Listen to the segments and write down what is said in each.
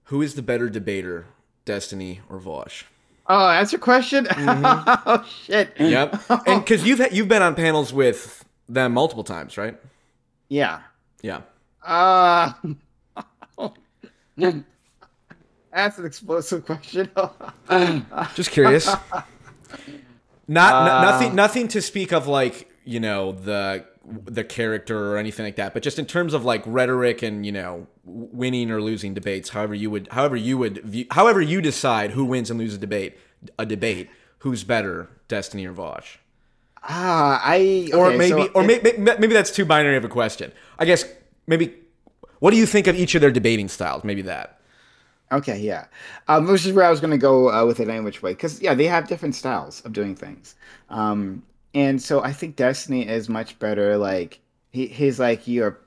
Who is the better debater, Destiny or Vosh? Oh, that's your question? Oh shit. Yep. And because you've been on panels with them multiple times, right? Yeah. Yeah. Uh that's an explosive question. Just curious. Uh, Nothing to speak of, like, the character or anything like that, but just in terms of like rhetoric and, winning or losing debates, however you decide who wins and loses a debate, who's better, Destiny or Vosh? I Or okay, so maybe that's too binary of a question. I guess maybe what do you think of each of their debating styles? Maybe that. okay, yeah. Which is where I was going to go with it any which way, because yeah, they have different styles of doing things. Um, and so I think Destiny is much better. Like he's like your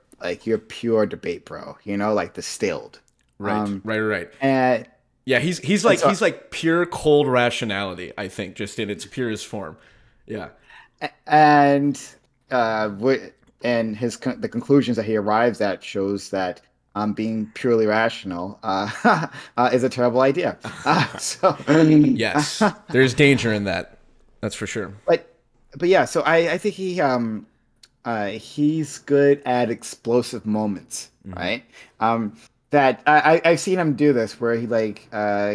pure debate bro, like distilled. Right. Um, Right. Right. and Yeah, he's and like so he's like pure cold rationality, I think, just in its purest form. Yeah. and and the conclusions that he arrives at shows that being purely rational is a terrible idea. So, Yes. There's danger in that. That's for sure. but yeah, so I think he's good at explosive moments, Hmm. right? That I've seen him do this where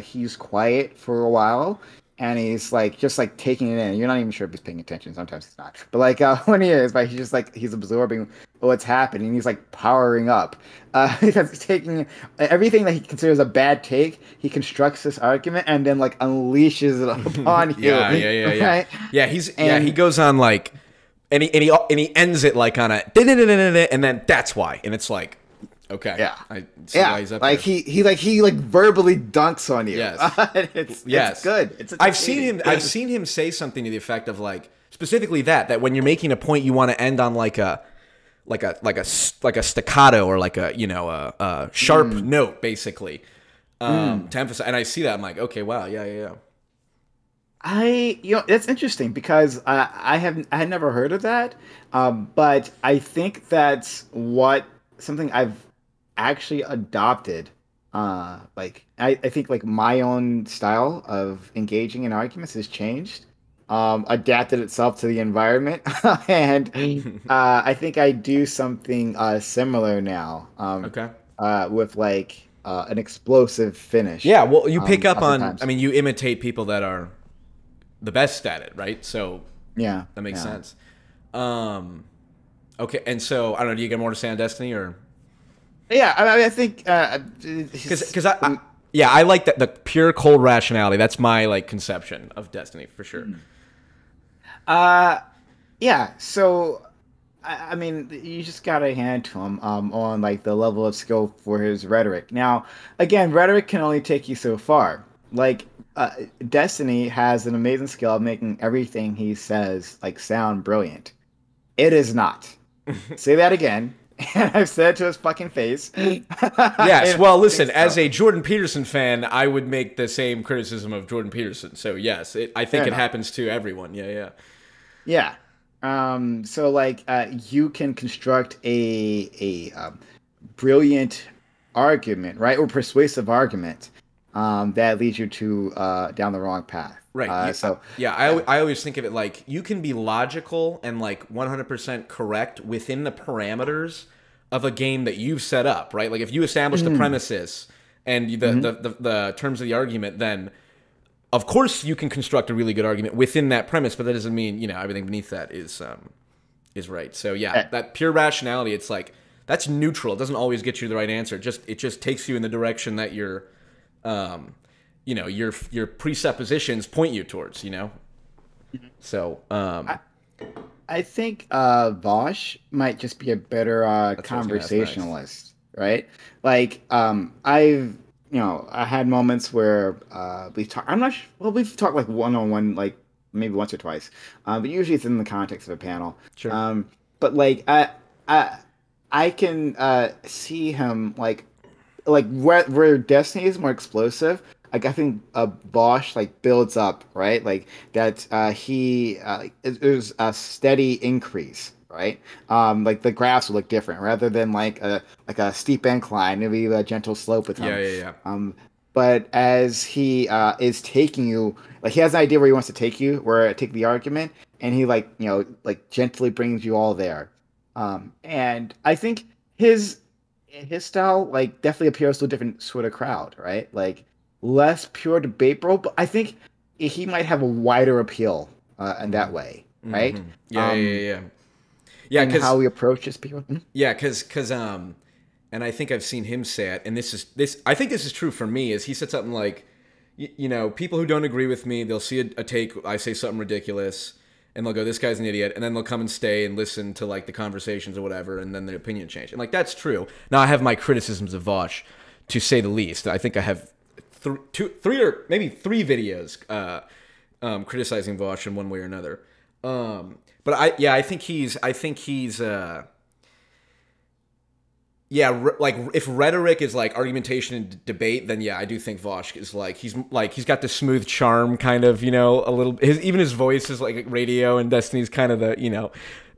he's quiet for a while and he's like just like taking it in. You're not even sure if he's paying attention. Sometimes he's not, but like when he is, but he's just like he's absorbing what's happening. He's like powering up because he's taking everything that he considers a bad take. He constructs this argument and then like unleashes it upon Yeah, you, yeah, yeah, yeah. right? He And goes on like and he ends it like on a and then that's why. And it's like, okay, yeah. I see why Yeah, he's up like there. he verbally dunks on you. Yes. It's Yes. good. It's I've entertaining. seen him say something to the effect of, like, specifically that when you're making a point, you want to end on like a staccato, or like a sharp note, basically, Mm. to emphasize. And I see that, I'm like, okay, wow, yeah, yeah, yeah. That's interesting because I had never heard of that, but I think that's what something I've actually adopted. I think like my own style of engaging in arguments has changed, adapted itself to the environment, and I think I do something similar now, Okay. with like an explosive finish, Yeah, well, you pick up on, I oftentimes. mean, you imitate people that are the best at it, right? So Yeah, that makes yeah. sense. Um, okay, and so I don't know. Do you get more to say on Destiny, or Yeah, I think because yeah, I like that, the pure cold rationality. That's my, like, conception of Destiny for sure. uh yeah, so I mean you just gotta hand to him on like the level of skill for his rhetoric. Now, again, rhetoric can only take you so far. Like uh, Destiny has an amazing skill of making everything he says like sound brilliant. It is not. Say that again. And I've said it to his fucking face. Yes. I Well, think listen, as so. a Jordan Peterson fan, I would make the same criticism of Jordan Peterson. So yes, I think Fair it enough. happens to everyone. Yeah, yeah. Yeah. So like you can construct a brilliant argument, right? Or persuasive argument that leads you to down the wrong path. Right. Yeah. Yeah. I always think of it like you can be logical and like 100% correct within the parameters of a game that you've set up, right? Like if you establish the Mm, premises and hmm the terms of the argument, then of course you can construct a really good argument within that premise, but that doesn't mean, everything beneath that is right. So yeah, eh, that pure rationality, it's like that's neutral. It doesn't always get you the right answer. It just takes you in the direction that um, your presuppositions point you towards. So I, I think Vosh might just be a better that's what I was gonna ask next. conversationalist, right? Like I had moments where we've talked. I'm not. Well, we've talked like one on one, like maybe once or twice, but usually it's in the context of a panel. Sure. But like I, I can see him like where Destiny is more explosive. Like I think Bosch like builds up, right? Like that he there's a steady increase, right? Like the graphs will look different rather than like a steep incline. It'll be a gentle slope with Yeah, him. yeah, yeah. But as he is taking you, like he has an idea where he wants to take you, where take the argument, and he like like gently brings you all there. And I think his his style like definitely appeals to a different sort of crowd, right? Like less pure debate, bro. But I think he might have a wider appeal in that way, right? Yeah, yeah, yeah, yeah. Yeah, And because how he approaches people. yeah, because and I think I've seen him say it, and this I think this is true for me. Is he said something like, people who don't agree with me, they'll see a take, I say something ridiculous, and they'll go, this guy's an idiot, and then they'll come and stay and listen to like the conversations or whatever, and then their opinion change. And like that's true. Now I have my criticisms of Vosh, to say the least. I think I have three or maybe three videos criticizing Vosh in one way or another. But I think he's like if rhetoric is like argumentation and debate, then yeah, I do think Vosh is like he's got the smooth charm kind of, a little. Even his voice is like radio, and Destiny's kind of the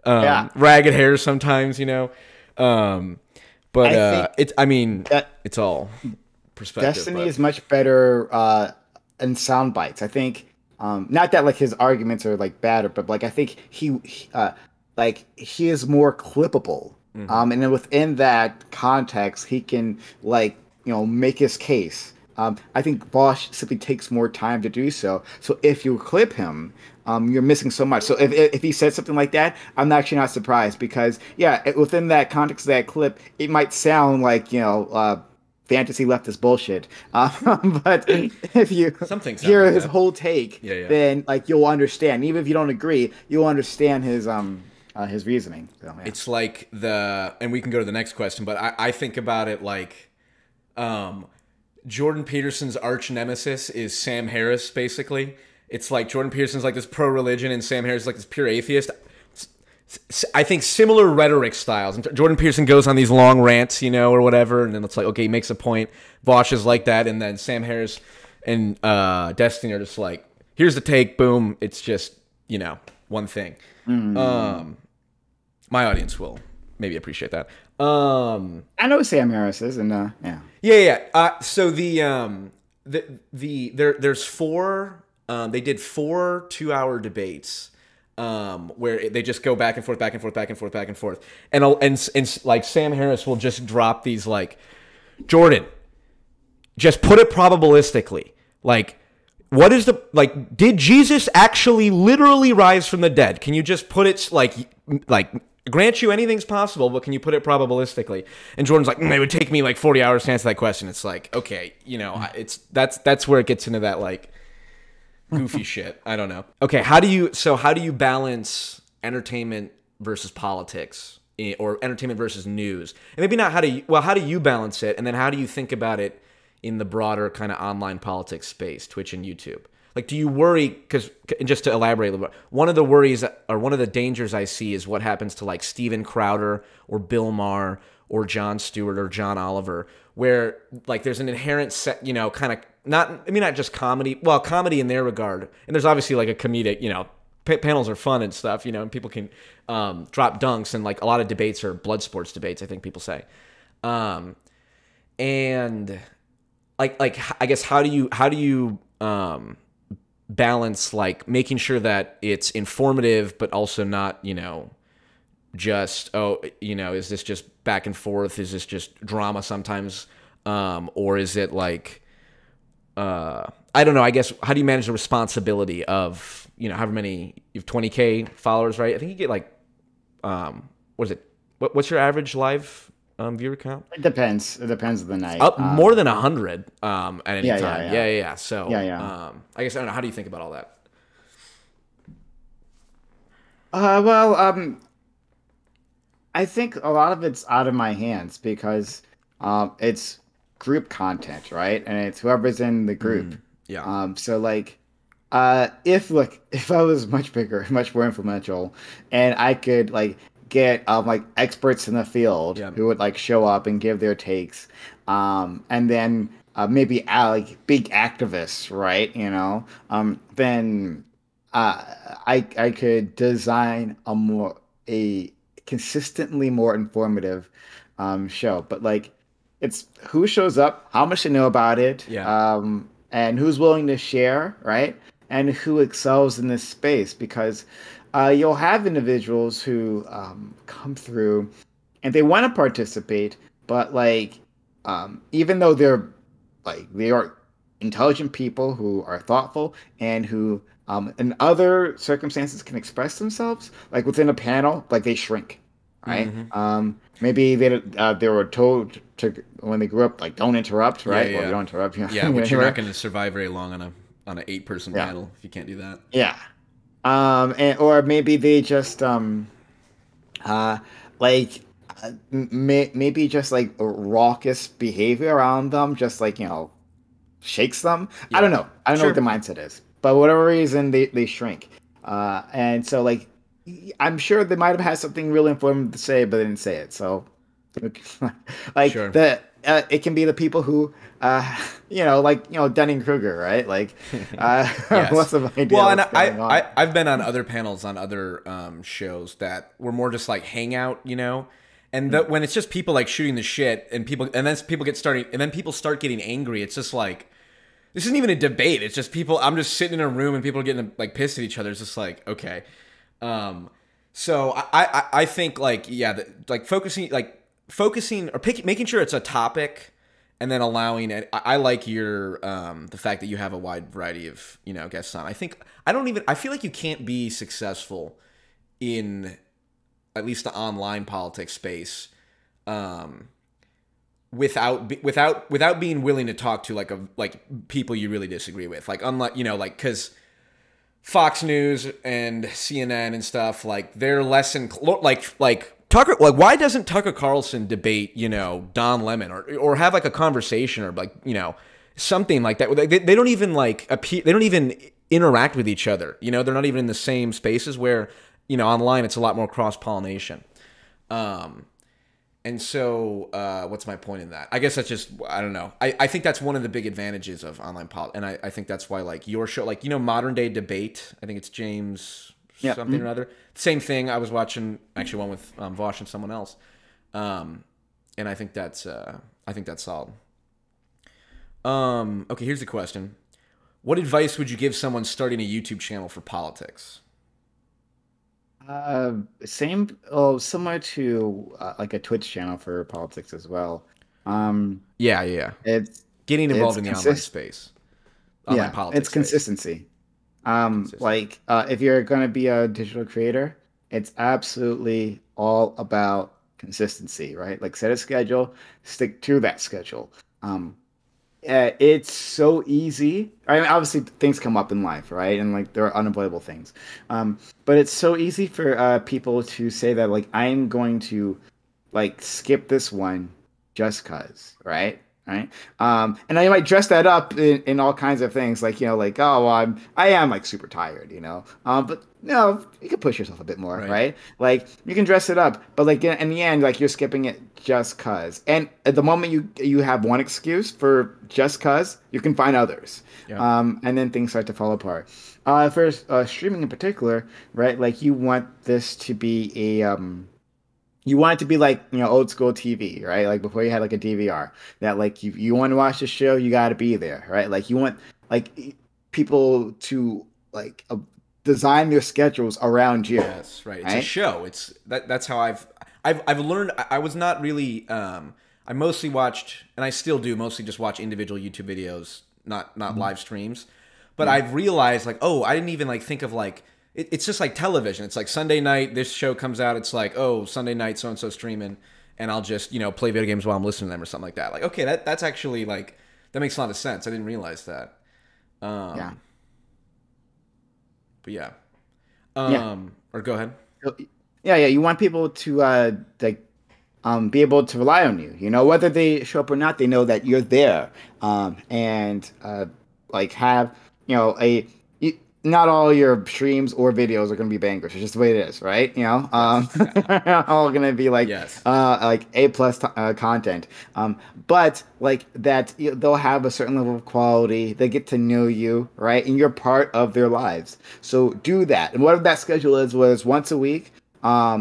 Yeah, ragged hair sometimes, But I think that it's all perspective. Destiny But is much better in sound bites. I think not that like his arguments are like better, but like I think like he is more clippable. And then within that context, he can like make his case. I think Bosch simply takes more time to do so. So if you clip him, you're missing so much. So if he said something like that, I'm actually not surprised because yeah, within that context of that clip, it might sound like fantasy leftist bullshit. But if you something sound hear like his that. whole take, Yeah, yeah. then like you'll understand. Even if you don't agree, you'll understand his reasoning. So, yeah. It's like and we can go to the next question, but I think about it like, Jordan Peterson's arch nemesis is Sam Harris, basically. It's like Jordan Peterson's like this pro-religion, and Sam Harris is like this pure atheist. I think similar rhetoric styles. Jordan Peterson goes on these long rants, or whatever, and then it's like, okay, he makes a point. Vosh is like that, and then Sam Harris and Destiny are just like, here's the take, boom. It's just, one thing. My audience will maybe appreciate that. I know Sam Harris is, and yeah. Yeah. So there's four. They did 4 2-hour debates, where they just go back and forth, back and forth, back and forth, back and forth, and like Sam Harris will just drop these like, Jordan, just put it probabilistically, like. What is did Jesus actually literally rise from the dead? Can you just put it like grant you anything's possible, but can you put it probabilistically? And Jordan's like, it would take me like 40 hours to answer that question. It's like, okay, that's where it gets into that like goofy shit. I don't know. Okay, how do you balance entertainment versus politics, or entertainment versus news? And maybe not how do you balance it? And then how do you think about it in the broader kind of online politics space, Twitch and YouTube? Like, do you worry, because just to elaborate a little bit, one of the worries or one of the dangers I see is what happens to like Steven Crowder or Bill Maher or Jon Stewart or John Oliver, where like there's an inherent set, kind of not just comedy, well, comedy in their regard. And there's obviously like a comedic, panels are fun and stuff, and people can drop dunks, and like a lot of debates are blood sports debates, I think people say. And like I guess how do you balance like making sure that it's informative but also not just is this just back and forth, is this just drama sometimes, or is it like I don't know, I guess how do you manage the responsibility of however many, you have 20K followers, right? I think you get like what is it, what's your average live viewer count? It depends. It depends on the night. More than 100 at any yeah, time. yeah. Yeah. So Yeah. I guess I don't know. How do you think about all that? Well, I think a lot of it's out of my hands because it's group content, right? And it's whoever's in the group. Yeah. So like, if I was much bigger, much more influential, and I could like get like experts in the field who would like show up and give their takes, and then maybe like big activists, right? Then I could design a consistently more informative show. But like, it's who shows up, how much they know about it, Yeah. and who's willing to share, right? And who excels in this space because you'll have individuals who come through and they want to participate, but like, even though they are intelligent people who are thoughtful and who in other circumstances can express themselves, like within a panel, like they shrink, right? Hmm. Maybe they were told to when they grew up, like don't interrupt, Yeah, right? Well, yeah, you don't interrupt, you yeah. know, Which you're not anywhere. going to survive very long on a 8-person Yeah, panel if you can't do that. yeah. And or maybe they just uh, like maybe just like raucous behavior around them, just like shakes them. I don't Yeah. know. I don't know what the Sure. mindset is, but whatever reason they shrink. And so like I'm sure they might have had something really informative to say, but they didn't say it. So like Sure. it can be the people who like Dunning-Kruger, right? Like Yes. what's the idea Well, and what's going on? I've been on other panels on other shows that were more just like hangout, and when it's just people like shooting the shit and then people get starting and then people start getting angry. It's just like this isn't even a debate. It's just people. I'm just sitting in a room and people are getting like pissed at each other. It's just like okay. So I think like yeah, like focusing or making sure it's a topic and then allowing it. I like your the fact that you have a wide variety of guests on. I feel like you can't be successful in at least the online politics space without being willing to talk to like people you really disagree with, like unlike like because Fox News and CNN and stuff, like they're less like Tucker. Like, why doesn't Tucker Carlson debate Don Lemon or have like a conversation or like something like that? They don't even like appear. They don't even interact with each other. They're not even in the same spaces where online it's a lot more cross pollination. And so, what's my point in that? I guess that's just, I don't know. I think that's one of the big advantages of online politics. And I think that's why, like, your show, like, Modern Day Debate, I think it's James Yeah. something or other. Same thing. I was watching, actually, one with Vosh and someone else. And I think that's solid. Okay, here's the question. What advice would you give someone starting a YouTube channel for politics? Same, oh, similar to like a Twitch channel for politics as well. Um, Yeah, yeah. it's Getting it's involved in the online consist space, online yeah, it's politics space. consistency. Consistent. Like if you're gonna be a digital creator, it's absolutely all about consistency, right? Like set a schedule, stick to that schedule. Um, it's so easy. I mean, obviously things come up in life, right? And like there are unavoidable things. But it's so easy for people to say that like I'm going to like skip this one just cause, right? Right. And I might dress that up in all kinds of things, like like oh, well, I am like super tired, but you can push yourself a bit more, Right. right? Like you can dress it up, but like in the end, like you're skipping it just cause. And at the moment you have one excuse for just cause, you can find others, Yeah. and then things start to fall apart. For streaming in particular, right? Like you want this to be you want it to be like old school TV, right? Like before you had like a DVR. That like you want to watch the show, you got to be there, right? Like you want like people to like design their schedules around you, Yes, right. It's a right? show. That's how I've learned. I was not really. I mostly watched, and I still do mostly just watch individual YouTube videos, not Mhm. live streams. But Yeah. I've realized like, oh, I didn't even like think of like it's just like television. It's like Sunday night, this show comes out. It's like, oh, Sunday night, so and so streaming, and I'll just play video games while I'm listening to them or something like that. Like, okay, that's actually like that makes a lot of sense. I didn't realize that. Yeah. Um, but yeah. Yeah. Or go ahead. So, yeah, yeah. You want people to like be able to rely on you. Whether they show up or not, they know that you're there. And like have a not all your streams or videos are going to be bangers. It's just the way it is, right? Yes. All going to be Yes. like A plus content. But like that, they'll have a certain level of quality. They get to know you, right? And you're part of their lives. So do that. And whatever that schedule is, whether it's once a week,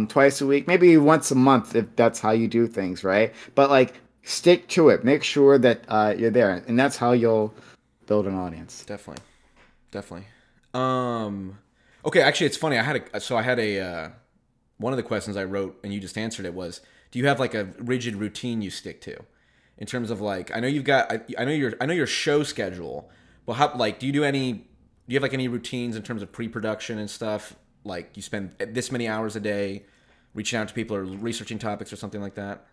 twice a week, maybe once a month if that's how you do things, right? But like stick to it. Make sure that you're there, and that's how you'll build an audience. Definitely. Definitely. Okay, actually, it's funny. I had a one of the questions I wrote, and you just answered it was, do you have like a rigid routine you stick to, in terms of like, I know you've got, I know your show schedule, but how, like, do you have like any routines in terms of pre-production and stuff? Like, you spend this many hours a day reaching out to people or researching topics or something like that?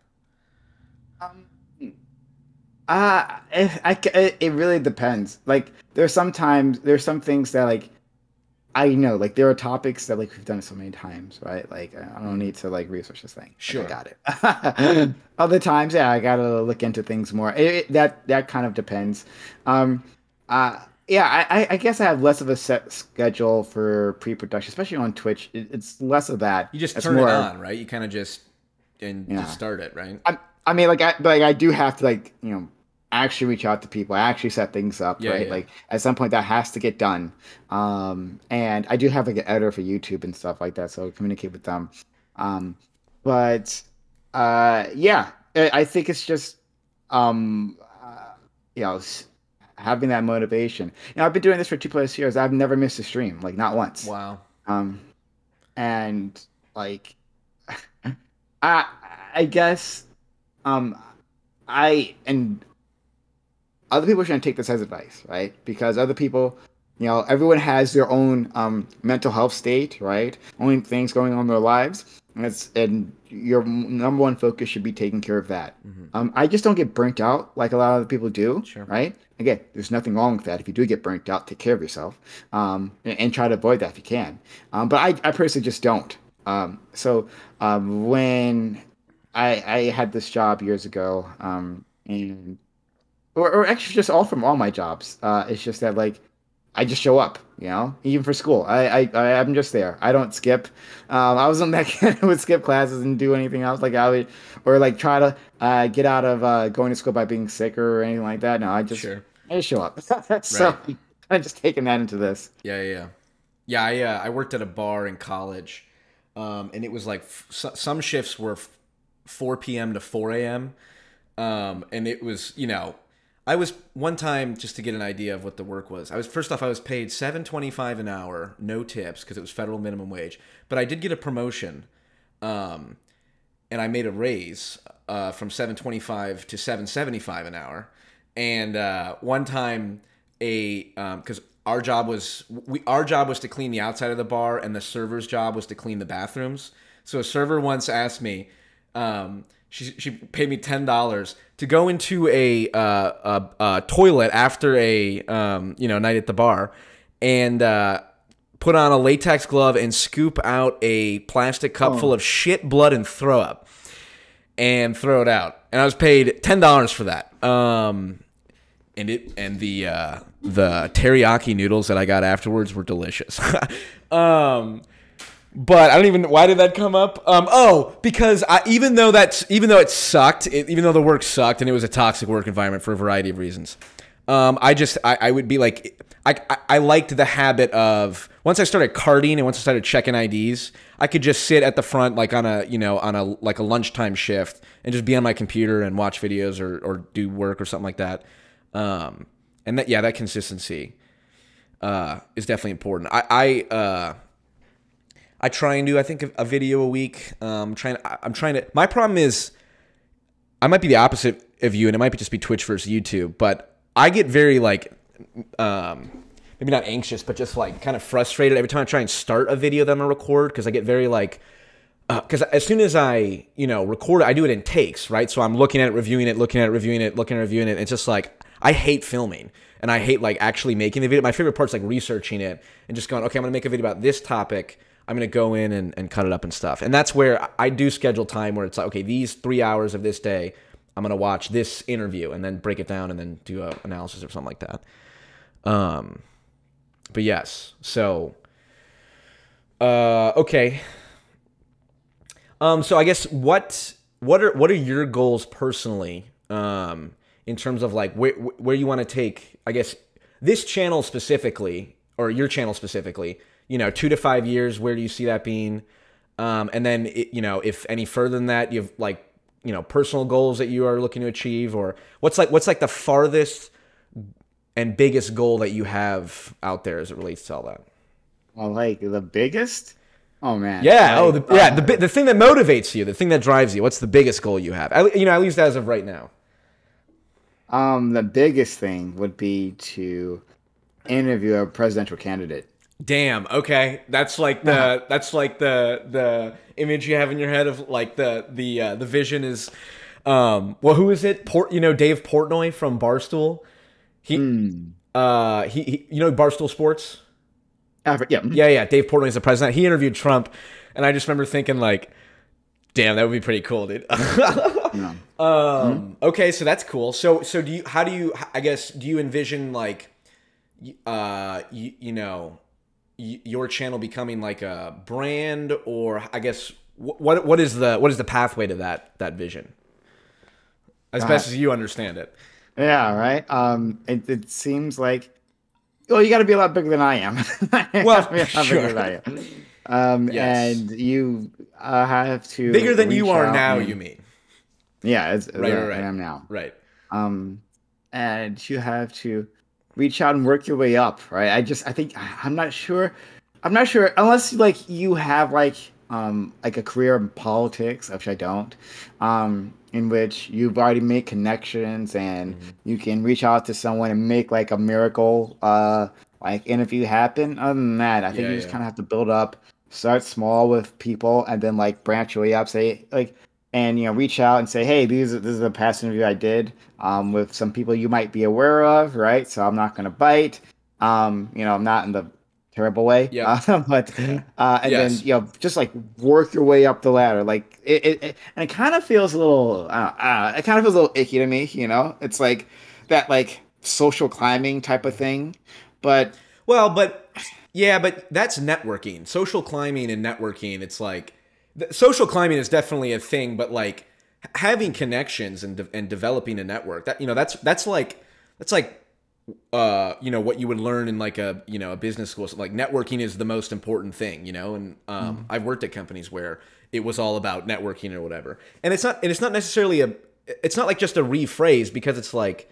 Um, it really depends. Like, there's some things that like I know, like there are topics that like we've done it so many times, right? Like I don't need to like research this thing. Like, I Sure. got it. Other times, yeah, I gotta look into things more. That kind of depends. Um, yeah, I guess I have less of a set schedule for pre-production, especially on Twitch. It's less of that. You just It's turn it more, on, right? You kind of just yeah. start it, right? I mean, like I do have to like actually reach out to people, actually set things up, Yeah, right? yeah. Like at some point that has to get done. And I do have like an editor for YouTube and stuff like that, so I communicate with them. Um, but yeah, I think it's just um, you know s- having that motivation. I've been doing this for 2+ years. I've never missed a stream, like not once. Wow. Um, and like I I guess um I and other people shouldn't take this as advice, right? Because other people, everyone has their own mental health state, right? Only things going on in their lives, and your number one focus should be taking care of that. Hmm. I just don't get burnt out like a lot of people do, Sure. right? Again, there's nothing wrong with that. If you do get burnt out, take care of yourself, and try to avoid that if you can. But I personally just don't. When I had this job years ago, and or actually just all my jobs. It's just that like I just show up, even for school. I'm just there. I don't skip. I wasn't that kid who would skip classes and do anything else. Like I would, or like try to get out of going to school by being sick or anything like that. No, Sure. I just show up. Right. So I'm just taking that into this. Yeah, yeah, yeah. Yeah, I worked at a bar in college, and it was like some shifts were 4 p.m. to 4 a.m. And it was, I was one time, just to get an idea of what the work was. I was paid $7.25 an hour, no tips because it was federal minimum wage. But I did get a promotion, um, and I made a raise from 7.25 to 7.75 an hour. And one time, because our job was to clean the outside of the bar, and the server's job was to clean the bathrooms. So a server once asked me, she paid me $10 to go into a toilet after a night at the bar, and put on a latex glove and scoop out a plastic cup full Oh, of shit, blood, and throw up, and throw it out. And I was paid $10 for that. And the teriyaki noodles that I got afterwards were delicious. But I don't even. Why did that come up? Because even though the work sucked and it was a toxic work environment for a variety of reasons, I would be like, I liked the habit of, once I started carding and once I started checking IDs, I could just sit at the front like on a lunchtime shift and just be on my computer and watch videos or do work or something like that. And that consistency is definitely important. I try and do, I think, a video a week. I'm trying to. My problem is, I might be the opposite of you, and it might just be Twitch versus YouTube. But I get very like, maybe not anxious, but just like kind of frustrated every time I try and start a video that I'm gonna record, because I get very like, because as soon as I record it, I do it in takes, right? So I'm looking at it, reviewing it, looking at it, reviewing it, looking at it, reviewing it. It's just like, I hate filming, and I hate like actually making the video. My favorite part's like researching it and just going, okay, I'm gonna make a video about this topic. I'm going to go in and cut it up and stuff. And that's where I do schedule time where it's like, okay, these 3 hours of this day, I'm going to watch this interview and then break it down and then do an analysis or something like that. But yes, so, okay. So I guess what are your goals personally, in terms of like where you want to take, I guess, this channel specifically, or your channel specifically, 2 to 5 years, where do you see that being? And then, if any further than that, you have like, personal goals that you are looking to achieve, or what's like the farthest and biggest goal that you have out there as it relates to all that? Well, like the biggest. Oh man, Yeah. Oh, like the thing that motivates you, the thing that drives you. What's the biggest goal you have? At least as of right now. the biggest thing would be to interview a presidential candidate. Damn. Okay, that's like the image you have in your head of like the vision is, well, who is it? Dave Portnoy from Barstool. He Hmm. he Barstool Sports. Yeah. Yeah. Dave Portnoy is the president. He interviewed Trump, and I just remember thinking like, damn, that would be pretty cool, dude. Yeah. Okay, so that's cool. So do you envision like, your channel becoming like a brand, or I guess what is the pathway to that vision, as best as you understand it? Yeah, right. It seems like, well, you got to be a lot bigger than I am. You Well, gotta be a lot sure. bigger than I am. Yes. And you have to Bigger than you reach are out now, and- you mean? Yeah, as Right, I right, right. am now. Right. Um, and you have to reach out and work your way up, right? I think I'm not sure. I'm not sure unless like you have like a career in politics, which I don't. In which you've already made connections and you can reach out to someone and make like a miracle like interview happen. Other than that, I think Yeah, you just yeah. kind of have to build up, start small with people, and then like branch your way up. Say like, and reach out and say, hey, this is a past interview I did with some people you might be aware of, right? So I'm not gonna bite. I'm not in the terrible way, Yep. but and then Yes. just like work your way up the ladder. Like and it kind of feels a little, it kind of feels a little icky to me. It's like that like social climbing type of thing, but Well, but that's networking. Social climbing and networking, it's like social climbing is definitely a thing, but like having connections and developing a network, that's like what you would learn in like a business school. So like networking is the most important thing, and I've worked at companies where it was all about networking or whatever. And it's not necessarily it's not like just a rephrase, because it's like,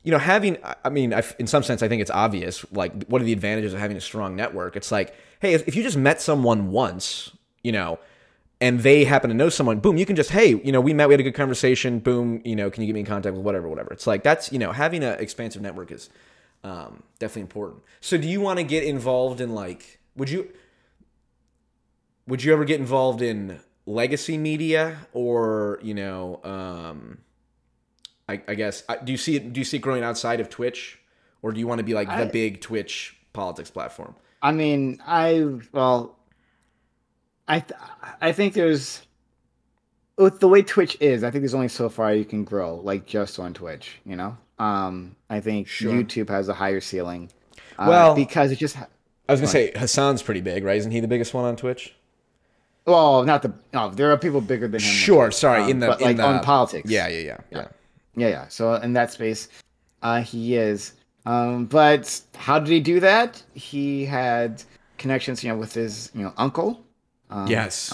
having, I mean, in some sense, I think it's obvious, like, what are the advantages of having a strong network? It's like, hey, if you just met someone once, and they happen to know someone, boom, you can just, hey, we met, we had a good conversation, boom, can you get me in contact with whatever. It's like, that's, having an expansive network is definitely important. So do you want to get involved in like, would you ever get involved in legacy media, or, I guess, do you see it growing outside of Twitch, or do you want to be like the big Twitch politics platform? I mean, I think there's, with the way Twitch is, I think there's only so far you can grow, like just on Twitch. I think Sure. YouTube has a higher ceiling, Well, because it just. I was gonna say Hassan's pretty big, right? Isn't he the biggest one on Twitch? Well, not the. No, there are people bigger than him. on Sure. Twitch, Sorry. but like on politics. Yeah. Yeah. Yeah. So in that space, he is. But how did he do that? He had connections, with his, uncle. Yes.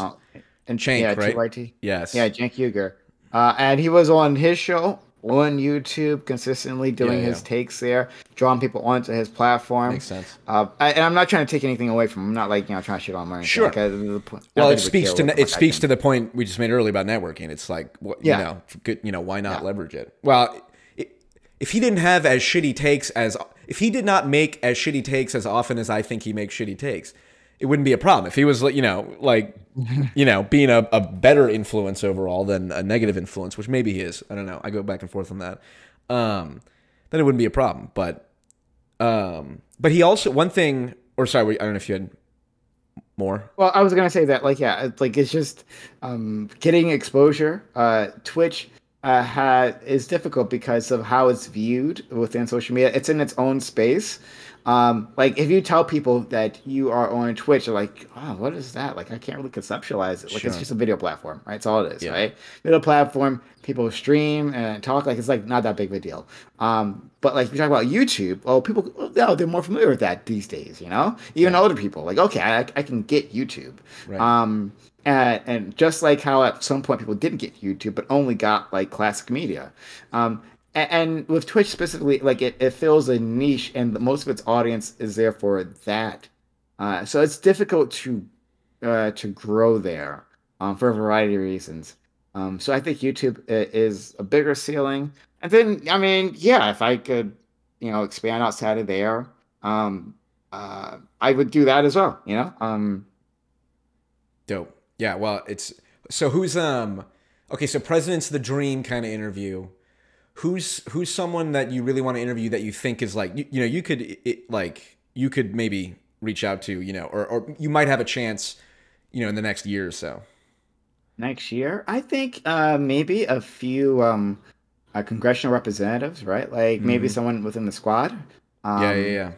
And Cenk, yeah, right? TYT. Yes. Yeah, Cenk Uygur. And he was on his show on YouTube, consistently doing Yeah, his yeah. takes there, drawing people onto his platform. Makes sense. And I'm not trying to take anything away from him. I'm not like, trying to shit on him or anything. Sure. Like, not Well, that it he would speaks care to what it the fuck I speaks think. to the point we just made earlier about networking. It's like, what, Yeah. good, why not Yeah. leverage it? Well, if he didn't have as shitty takes as if he did not make as shitty takes as often as I think he makes shitty takes, it wouldn't be a problem. If he was, being a better influence overall than a negative influence, which maybe he is. I don't know. I go back and forth on that. Then it wouldn't be a problem. But he also, one thing, or sorry, I don't know if you had more. Well, I was gonna say that, it's just getting exposure. Twitch is difficult because of how it's viewed within social media. It's in its own space. Like if you tell people that you are on Twitch, they're like, "Oh, what is that?" Like I can't really conceptualize it. Like Sure. it's just a video platform, right? That's all it is, Yeah. right? Video platform. People stream and talk. Like it's like not that big of a deal. But like we talk about YouTube, people, they're more familiar with that these days. Even older people, like okay, I can get YouTube. Right. And just like how at some point people didn't get YouTube, but only got like classic media. And with Twitch specifically, like it fills a niche, and most of its audience is there for that. So it's difficult to grow there for a variety of reasons. So I think YouTube is a bigger ceiling. And then, I mean, yeah, if I could, expand outside of there, I would do that as well, Dope. Yeah. Well, it's so who's okay. So President's the Dream kind of interview. Who's someone that you really want to interview that you think is like you could you could maybe reach out to or you might have a chance in the next year or so. Next year, I think maybe a few congressional representatives, right? Like maybe Hmm. someone within the squad. Yeah. Yeah. Um, Yeah.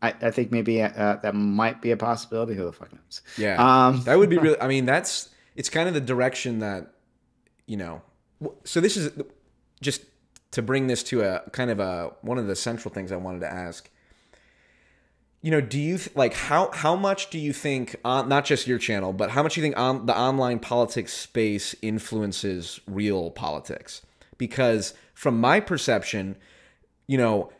I think maybe that might be a possibility. Who the fuck knows? Yeah. Um, That would be really. I mean, it's kind of the direction that you know. So this is just to bring this to a kind of a one of the central things I wanted to ask. Do you like how much do you think on not just your channel, but how much do you think on the online politics space influences real politics? Because from my perception, you know,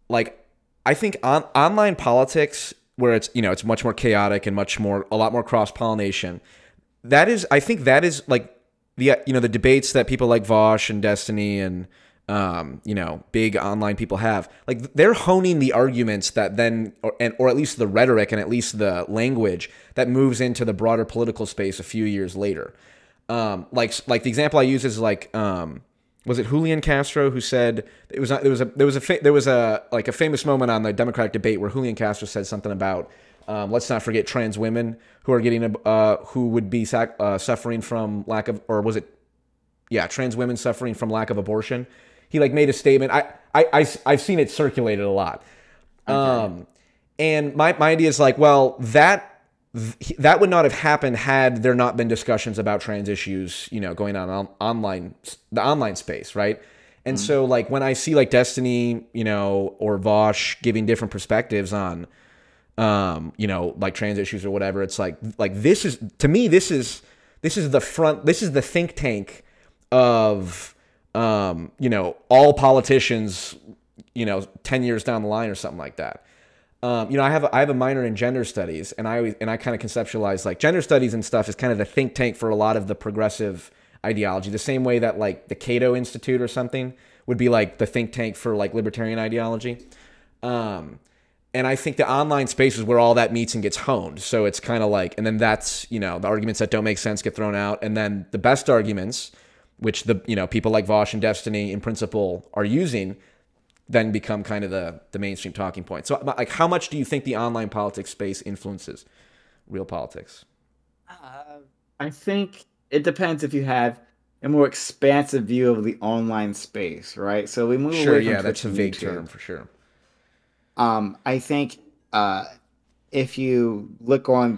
like I think online politics where it's much more chaotic and a lot more cross pollination. I think that is like the debates that people like Vosh and Destiny and big online people have, like they're honing the arguments that then or at least the rhetoric and at least the language that moves into the broader political space a few years later. Like the example I use is like was it Julian Castro who said there was a like a famous moment on the Democratic debate where Julian Castro said something about let's not forget trans women who are getting who would be suffering from lack of, or was it, yeah, trans women suffering from lack of abortion. He like made a statement. I've seen it circulated a lot. okay. And my idea is like, well, that would not have happened had there not been discussions about trans issues, going on the online space, right? And Mm. so like when I see like Destiny, or Vosh giving different perspectives on like trans issues or whatever, it's like this is, to me, this is the think tank of all politicians 10 years down the line or something like that. I have a minor in gender studies, and I kind of conceptualize like gender studies and stuff is kind of the think tank for a lot of the progressive ideology, the same way that like the Cato Institute or something would be like the think tank for like libertarian ideology. And I think the online space is where all that meets and gets honed. So it's kind of like, and then that's, the arguments that don't make sense get thrown out. And then the best arguments, which people like Vosh and Destiny in principle are using, then become kind of the mainstream talking point. So like, how much do you think the online politics space influences real politics? I think it depends if you have a more expansive view of the online space, right? So we move Sure, away from yeah, Twitch that's a and vague YouTube. term for sure. I think if you look on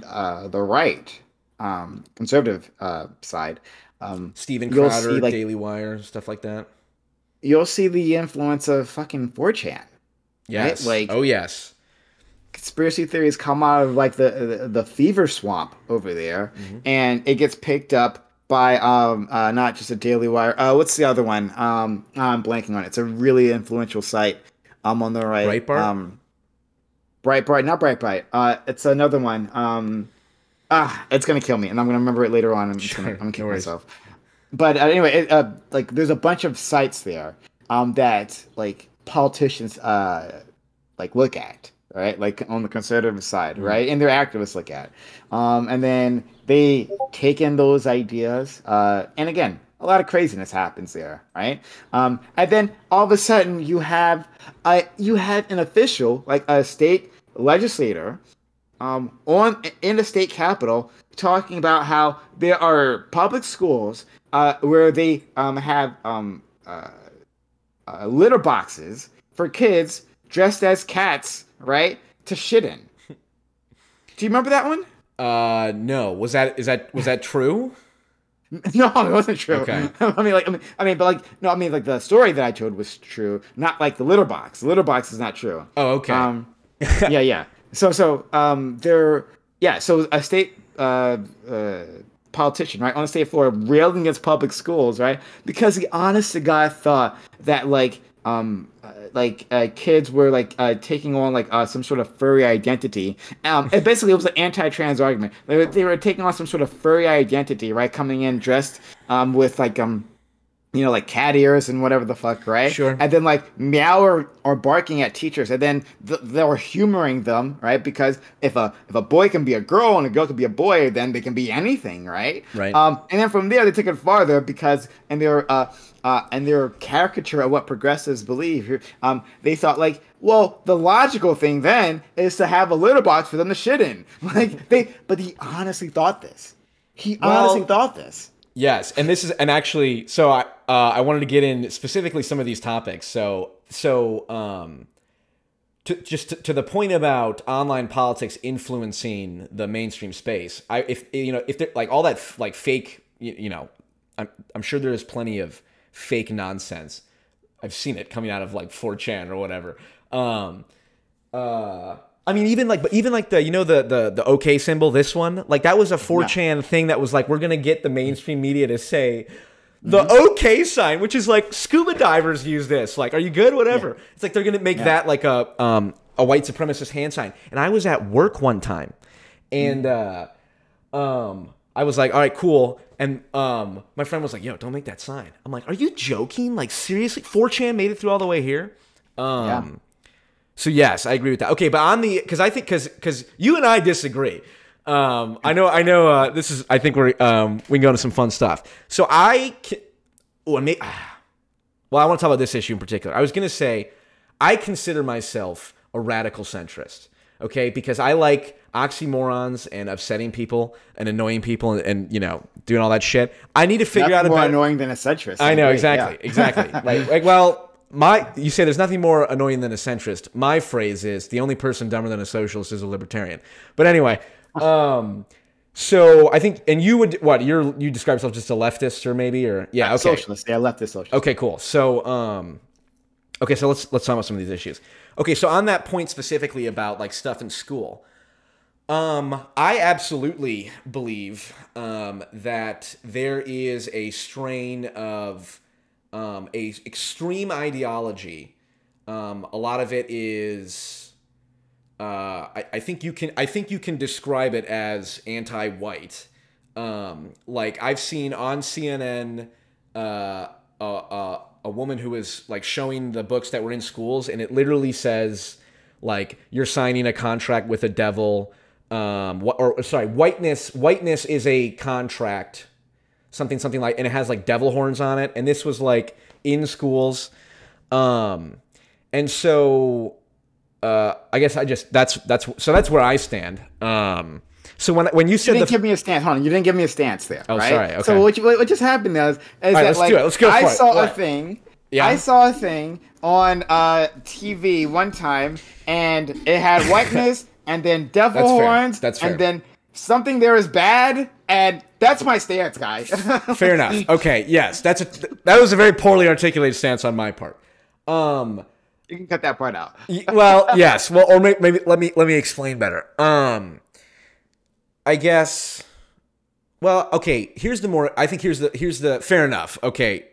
the right, conservative side, um, Steven you'll see Crowder, like Daily Wire, stuff like that. you'll see the influence of fucking 4chan, right? Yes. Like Oh, yes. conspiracy theories come out of like the fever swamp over there, Hmm. and it gets picked up by not just a Daily Wire. What's the other one? I'm blanking on it. It's a really influential site. On the right. Breitbart? Breitbart, not Breitbart. It's another one. It's gonna kill me, and I'm gonna remember it later on. I'm Sure. gonna No kick worries. myself. But anyway, like there's a bunch of sites there, that like politicians like look at, right? Like on the conservative side, Mm. right? And their activists look at, and then they take in those ideas, and again, a lot of craziness happens there, right? And then all of a sudden you have an official, like a state legislator, on in the state capitol, talking about how there are public schools where they have litter boxes for kids dressed as cats, right, to shit in. Do you remember that one? No. Was that true? No, it wasn't true. Okay. But like, no, I mean, like the story that I told was true, not like the litter box. The litter box is not true. Oh, okay. Yeah. So, yeah. So a state politician, right, on the state floor, railing against public schools, right, because he honest to God thought that kids were taking on some sort of furry identity. And basically it was an anti-trans argument. They were taking on some sort of furry identity, right, coming in dressed with like cat ears and whatever the fuck, right? Sure. And then like meow or barking at teachers, and then they were humoring them, right? Because if a boy can be a girl and a girl can be a boy, then they can be anything, right? Right. And then from there they took it farther because in their caricature of what progressives believe, they thought well, the logical thing then is to have a litter box for them to shit in. But he honestly thought this. Yes, and this is, and actually, so I wanted to get in specifically some of these topics. So to the point about online politics influencing the mainstream space, if they're like all that like fake, I'm sure there is plenty of fake nonsense. I've seen it coming out of like 4chan or whatever. I mean, even the the OK symbol, this one, like that was a 4chan thing that was like, we're gonna get the mainstream media to say the OK sign, which is like scuba divers use this. Like, are you good? Whatever. Yeah. It's like they're gonna make that like a white supremacist hand sign. And I was at work one time, and I was like, all right, cool. And my friend was like, yo, don't make that sign. I'm like, are you joking? Like, seriously? 4chan made it through all the way here? So yes, I agree with that. Okay, but because you and I disagree. I know. This is. I think we can go into some fun stuff. So I want to talk about this issue in particular. I was going to say I consider myself a radical centrist. Okay, because I like oxymorons and upsetting people and annoying people and doing all that shit. I need to figure out a better. More annoying than a centrist. I know exactly. You say there's nothing more annoying than a centrist. My phrase is the only person dumber than a socialist is a libertarian. But anyway, so I think, and you would, you describe yourself just a leftist or maybe, or okay. Socialist, leftist socialist. Okay, cool. So, so let's talk about some of these issues. Okay, so on that point specifically about like stuff in school, I absolutely believe that there is a strain of a extreme ideology. A lot of it is, I think you can describe it as anti-white. Like I've seen on CNN, a woman who is like showing the books that were in schools, and it literally says like you're signing a contract with a devil. Whiteness is a contract. Something like, and it has like devil horns on it, and this was like in schools, and so I guess that's where I stand. So when you said you didn't give me a stance, hold on, you didn't give me a stance there. Oh, right? sorry. Okay. So what just happened is right, that let's do it. Let's go for it. I saw a thing. Yeah. I saw a thing on TV one time, and it had whiteness and then devil horns. That's fair. And then something there is bad, and that's my stance, guys. Fair enough. Okay, yes, that was a very poorly articulated stance on my part. You can cut that part out. Well, yes. Well, or maybe let me explain better. I guess. Well, okay. Here's the fair enough. Okay.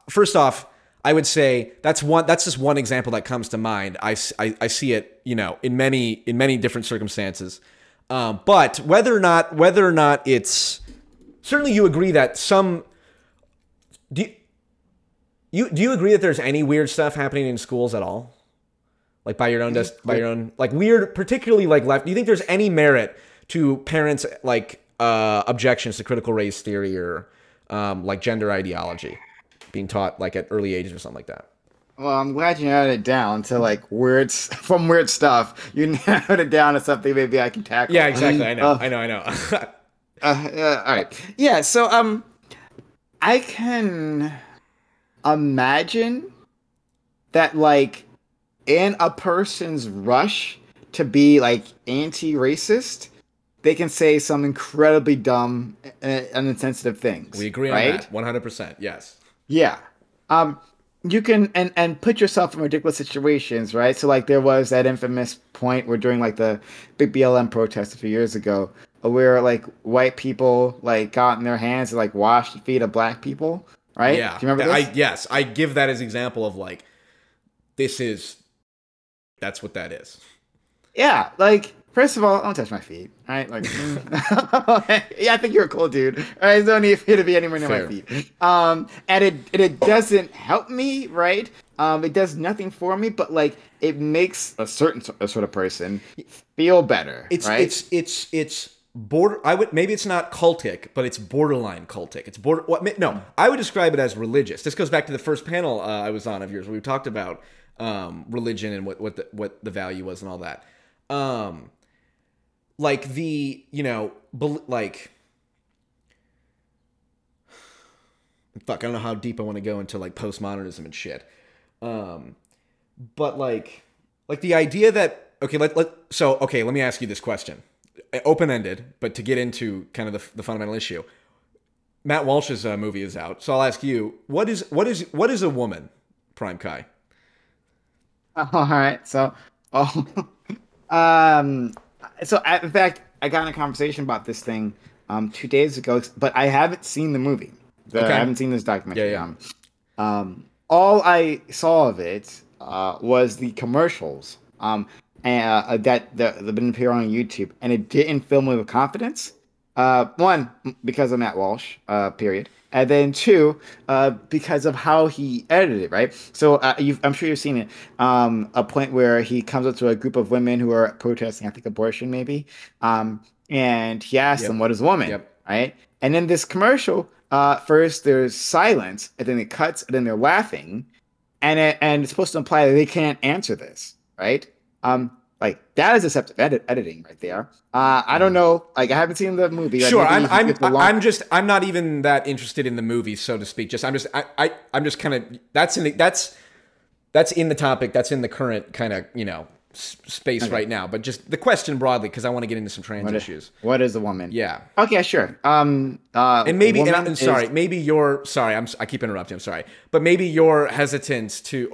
First off, I would say that's just one example that comes to mind. I see it, in many different circumstances. But whether or not it's certainly, you agree that some. Do you agree that there's any weird stuff happening in schools at all? Like by your own like weird, particularly like left. Do you think there's any merit to parents like objections to critical race theory or like gender ideology being taught like at early ages or something like that? Well, I'm glad you narrowed it down to like weird stuff. You narrowed it down to something maybe I can tackle. Yeah, exactly. I know. All right. Yeah. So I can imagine that like in a person's rush to be like anti-racist, they can say some incredibly dumb and insensitive things. We agree on that. 100%. Yes. Yeah. You can and put yourself in ridiculous situations, right? So like there was that infamous point where during like the big BLM protest a few years ago, where like white people like got in their hands to like wash the feet of black people, right? Yeah. Do you remember this? Yes, I give that as example of like this is that's what that is. Yeah, like first of all, don't touch my feet. All right, like yeah, I think you're a cool dude. All right, there's no need for you to be anywhere near my Fair. feet. And it doesn't help me, right? It does nothing for me, but like it makes a certain sort of person feel better, right? It's border. I would maybe it's not cultic, but it's borderline cultic. It's border. What? No, I would describe it as religious. This goes back to the first panel I was on of yours, where we talked about religion and what the value was and all that. Like the like fuck, I don't know how deep I want to go into like postmodernism and shit. But like the idea that let me ask you this question, open ended, but to get into kind of the fundamental issue. Matt Walsh's movie is out, so I'll ask you, what is a woman, PrimeCayes? All right, Um, in fact, I got in a conversation about this thing 2 days ago, but I haven't seen the movie. Okay. I haven't seen this documentary. Yeah. All I saw of it was the commercials that have been appearing on YouTube, and it didn't fill me with confidence. One, because of Matt Walsh, period. And then two, because of how he edited it, right? So I'm sure you've seen it. A point where he comes up to a group of women who are protesting, I think, abortion, maybe. And he asks them, "What is a woman?" Yep. Right? And in this commercial, first there's silence, and then it cuts, and then they're laughing, and it's supposed to imply that they can't answer this, right? Like that is deceptive editing right there. I don't know. Like I haven't seen the movie. Like, sure, I'm not even that interested in the movie, so to speak. I'm just kind of that's in the topic. That's in the current kind of space right now. But just the question broadly, because I want to get into some trans issues. What is a woman? Yeah. Okay, sure. And maybe, I'm sorry. Maybe you're sorry. I keep interrupting. I'm sorry, but maybe your hesitance to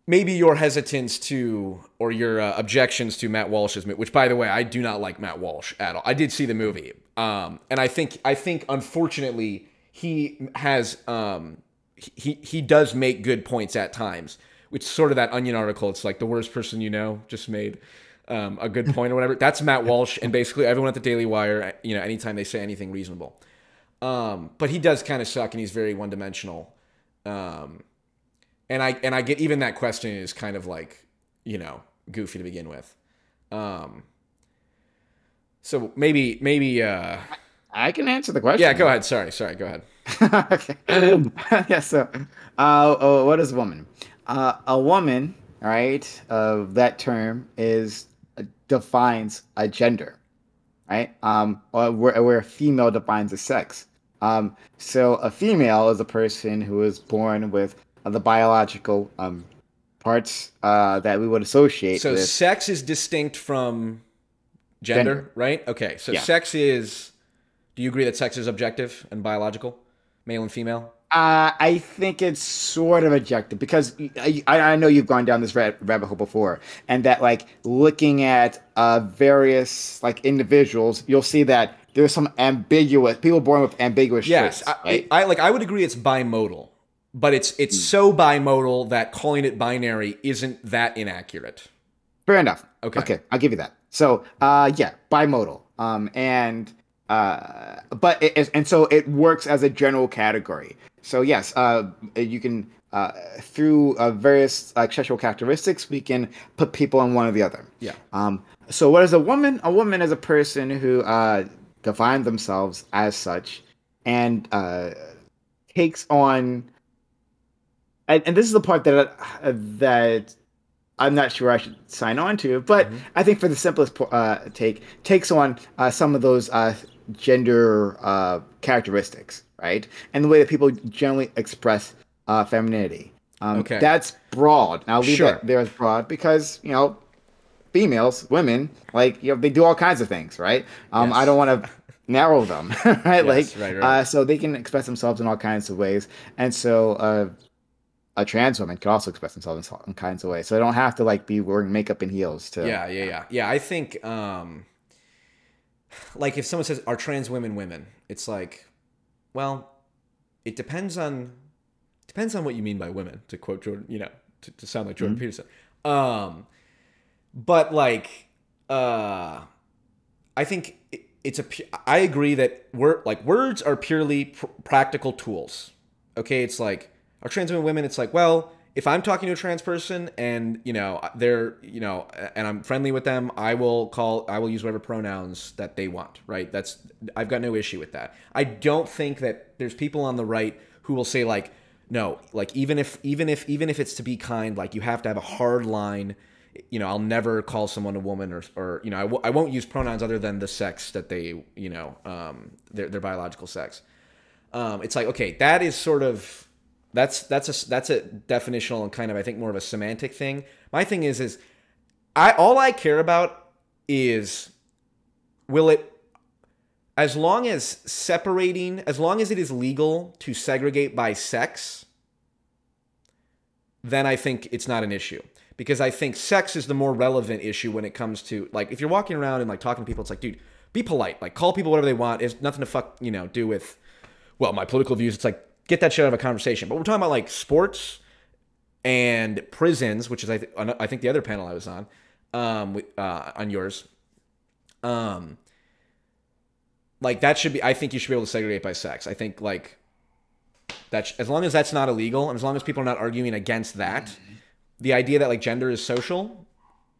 maybe your hesitance to, or your objections to Matt Walsh's movie, which, by the way, I do not like Matt Walsh at all. I did see the movie, and I think unfortunately he has he does make good points at times. Which is sort of that Onion article. It's like the worst person you know just made a good point or whatever. That's Matt Walsh, and basically everyone at the Daily Wire. Anytime they say anything reasonable, but he does kind of suck, and he's very one dimensional. And I get even that question is kind of like, goofy to begin with. So maybe I can answer the question. Yeah, go ahead. Sorry, go ahead. Okay. Yeah, so what is a woman? A woman, right, that term defines a gender, right? Or where a female defines a sex. So a female is a person who is born with the biological parts that we would associate so with. So sex is distinct from gender, right? Okay, so sex is... Do you agree that sex is objective and biological? Male and female? I think it's sort of objective because I know you've gone down this rabbit hole before, and that like looking at various like individuals, you'll see that there's some ambiguous people born with ambiguous traits. Right? I would agree it's bimodal, but it's so bimodal that calling it binary isn't that inaccurate. Fair enough. Okay, I'll give you that. So bimodal. So it works as a general category. So yes, you can through various sexual characteristics, we can put people in one or the other. Yeah. So what is a woman? A woman is a person who defines themselves as such and takes on. And this is the part that I'm not sure I should sign on to, but I think for the simplest takes on some of those gender characteristics, right? And the way that people generally express femininity. Okay. That's broad. I'll leave that there as broad because, females, women, they do all kinds of things, right? Yes. I don't want to narrow them, right? Yes, right. So they can express themselves in all kinds of ways. And so a trans woman can also express themselves in all kinds of ways. So they don't have to like be wearing makeup and heels to. Yeah. I think like if someone says are trans women women, it's like, well, it depends on what you mean by women, to quote Jordan, to sound like Jordan Peterson. But like I think I agree that words are purely practical tools. Okay, it's like, are trans women? It's like, well, if I'm talking to a trans person and they're and I'm friendly with them, I will use whatever pronouns that they want. Right? I've got no issue with that. I don't think that there's people on the right who will say like, no, like even if it's to be kind, like you have to have a hard line. I'll never call someone a woman or I won't use pronouns other than the sex that they, their biological sex. It's like, okay, that is sort of, that's a definitional and kind of, I think, more of a semantic thing. My thing is all I care about is, as long as it is legal to segregate by sex, then I think it's not an issue. Because I think sex is the more relevant issue when it comes to, like, if you're walking around and like talking to people, it's like, dude, be polite. Like, call people whatever they want. It's nothing to do with, well, my political views. It's like, get that shit out of a conversation. But we're talking about like sports and prisons, which is I think the other panel I was on yours. Like that should be. I think you should be able to segregate by sex. I think like that as long as that's not illegal, and as long as people are not arguing against that. The idea that like gender is social,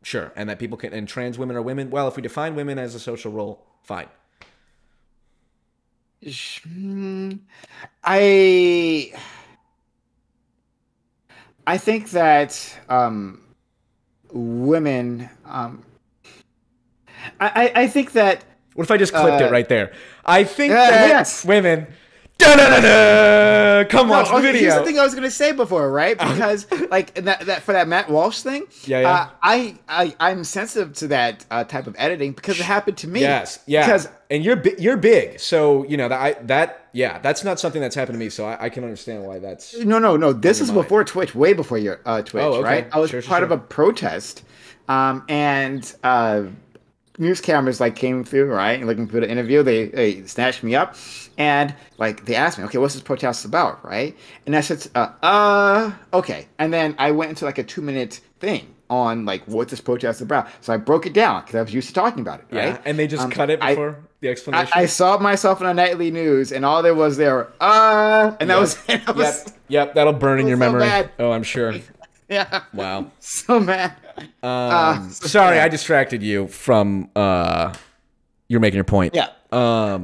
sure, and that people can, and trans women are women. Well, if we define women as a social role, fine. I think that women. I think that. What if I just clipped it right there? I think that women. Come watch the video. Here's the thing I was gonna say before, right? Because like that for that Matt Walsh thing, I'm sensitive to that type of editing because it happened to me. Yes, yeah. Because and you're big, so that's not something that's happened to me. So I can understand why that's no. This is before Twitch, way before your Twitch, okay. Right? I was part of a protest, and news cameras like came through, right? Looking through the interview, they snatched me up, and like they asked me, okay, what's this protest about, right? And I said, okay. And then I went into like a 2-minute thing on like what this protest is about. So I broke it down because I was used to talking about it, right? Yeah, and they just cut it before the explanation. I saw myself on a nightly news, and all there was and that was Yep, that'll burn in your memory. Bad. Oh, I'm sure. Yeah. Wow. So mad. Sorry, I distracted you from you're making your point. Yeah.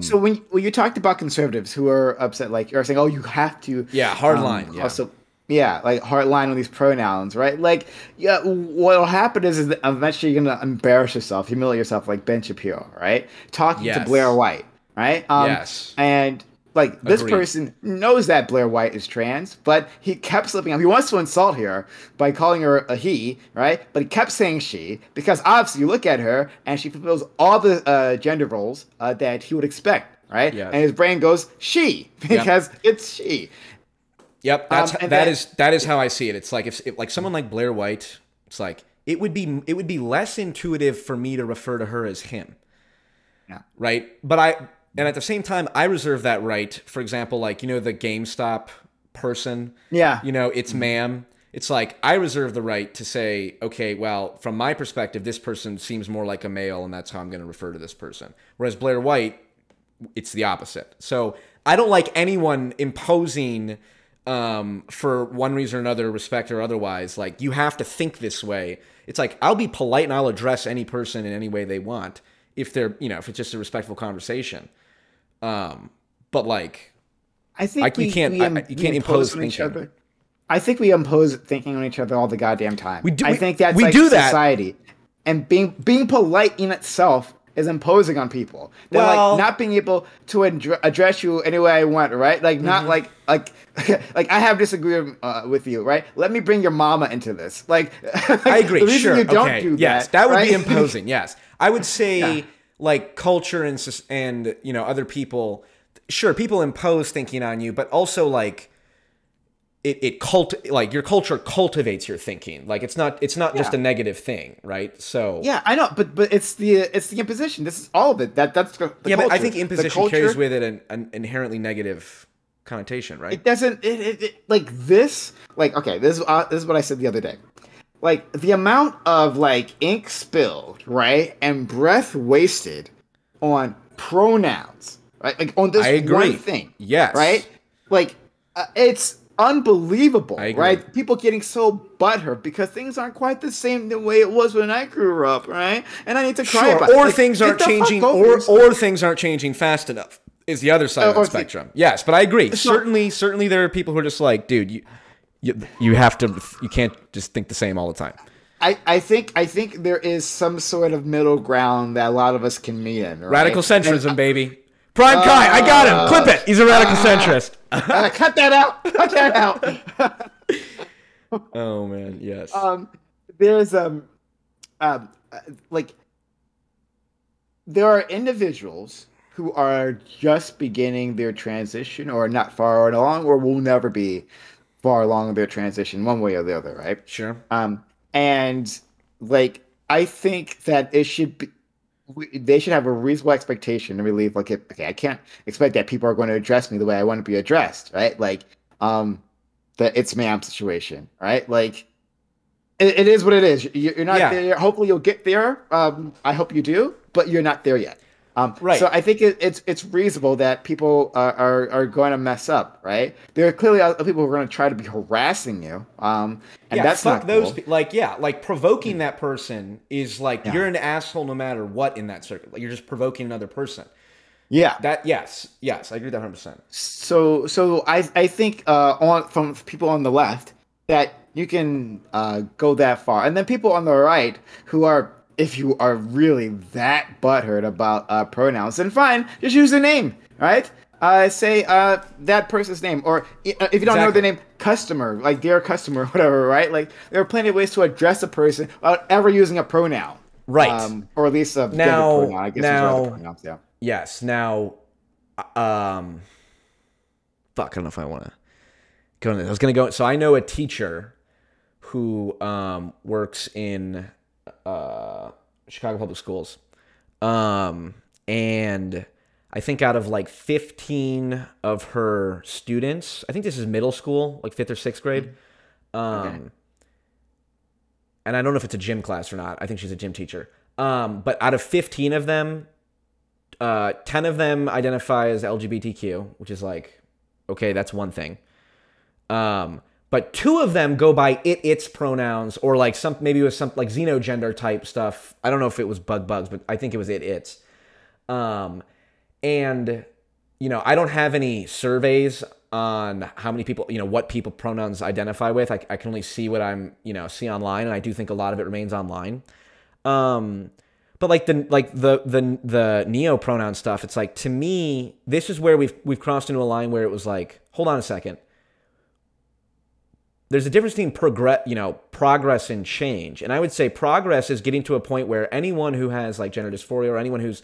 So when you talked about conservatives who are upset, like you're saying, oh, you have to. Yeah, hard line. Also, like hard line on these pronouns, right? Like, yeah, what'll happen is that eventually you're gonna embarrass yourself, humiliate yourself, like Ben Shapiro, right? Talking to Blair White, right? Yes. And like this person knows that Blair White is trans, but he kept slipping up. He wants to insult her by calling her a he, right? But he kept saying she because obviously you look at her and she fulfills all the gender roles that he would expect, right? Yes. And his brain goes she because it's she. Yep, that is how I see it. It's like if like someone like Blair White, it's like it would be less intuitive for me to refer to her as him. Yeah. Right? And at the same time, I reserve that right. For example, like, the GameStop person. Yeah. It's ma'am. It's like, I reserve the right to say, okay, well, from my perspective, this person seems more like a male, and that's how I'm going to refer to this person. Whereas Blair White, it's the opposite. So I don't like anyone imposing, for one reason or another, respect or otherwise, like, you have to think this way. It's like, I'll be polite and I'll address any person in any way they want if they're, if it's just a respectful conversation. But like, I think you can't impose on each thinking. other. I think we impose thinking on each other all the goddamn time. I think that's we like do that. Society, and being polite in itself is imposing on people. They're like not being able to address you any way I want, right? Like not like I have disagreement with you, right? Let me bring your mama into this. Like I agree. The reason Sure. you don't okay. do yes, that, that would right? be imposing. Yes, I would say like culture and other people. Sure, people impose thinking on you, but also like like your culture cultivates your thinking. Like it's not just a negative thing, right? So yeah, I know, but it's the imposition. This is all of it. That's the yeah, culture. but I think imposition carries with it an inherently negative connotation, right? It doesn't. Like this. Like okay, this is what I said the other day. Like the amount of like ink spilled, right, and breath wasted on pronouns, right? Like on this one thing, yes, right? Like it's unbelievable, right? People getting so butthurt because things aren't quite the same the way it was when I grew up, right? And I need to cry about or like, things aren't changing, or things aren't changing fast enough. Is the other side of the spectrum? Yes, but I agree. Certainly, there are people who are just like, dude, you have to, you can't just think the same all the time. I think there is some sort of middle ground that a lot of us can meet in. Right? Radical centrism, baby. PrimeCayes, I got him. Clip it. He's a radical centrist. Cut that out. Cut that out. Oh man, yes. There's like there are individuals who are just beginning their transition, or not far along, or will never be far along their transition, one way or the other, right? Sure. And like I think that it should be. They should have a reasonable expectation to believe, like, okay, I can't expect that people are going to address me the way I want to be addressed, right? Like, the it's ma'am situation, right? Like, it is what it is. You're not there. Hopefully, you'll get there. I hope you do, but you're not there yet. Right. So I think it's reasonable that people are going to mess up, right? There are clearly other people who are going to try to be harassing you, and that's fuck not those. Cool. Like provoking that person is like you're an asshole no matter what in that circuit. Like you're just provoking another person. Yeah. That yes, I agree with that 100%. So I think from people on the left that you can go that far, and then people on the right who are. If you are really that butthurt about pronouns, then fine, just use the name, right? Say that person's name, or if you don't know the name, customer, like dear customer, whatever, right? Like there are plenty of ways to address a person without ever using a pronoun, right? Or at least a gender pronoun. I guess there's other pronouns, yeah. Yes. Now, fuck, I don't know if I want to go into this. I was gonna go. So I know a teacher who works in Chicago Public Schools. And I think out of like 15 of her students, I think this is middle school, like 5th or 6th grade. And I don't know if it's a gym class or not. I think she's a gym teacher. But out of 15 of them, 10 of them identify as LGBTQ, which is like, okay, that's one thing. But 2 of them go by its pronouns, or like maybe it was some like xenogender type stuff. I don't know if it was bugs, but I think it was its. And I don't have any surveys on how many people, what people pronouns identify with. I can only see what I'm, see online, and I do think a lot of it remains online. But like the neopronoun stuff, it's like, to me, this is where we've crossed into a line where it was like, hold on a second. There's a difference between progress and change. And I would say progress is getting to a point where anyone who has like gender dysphoria, or anyone who's,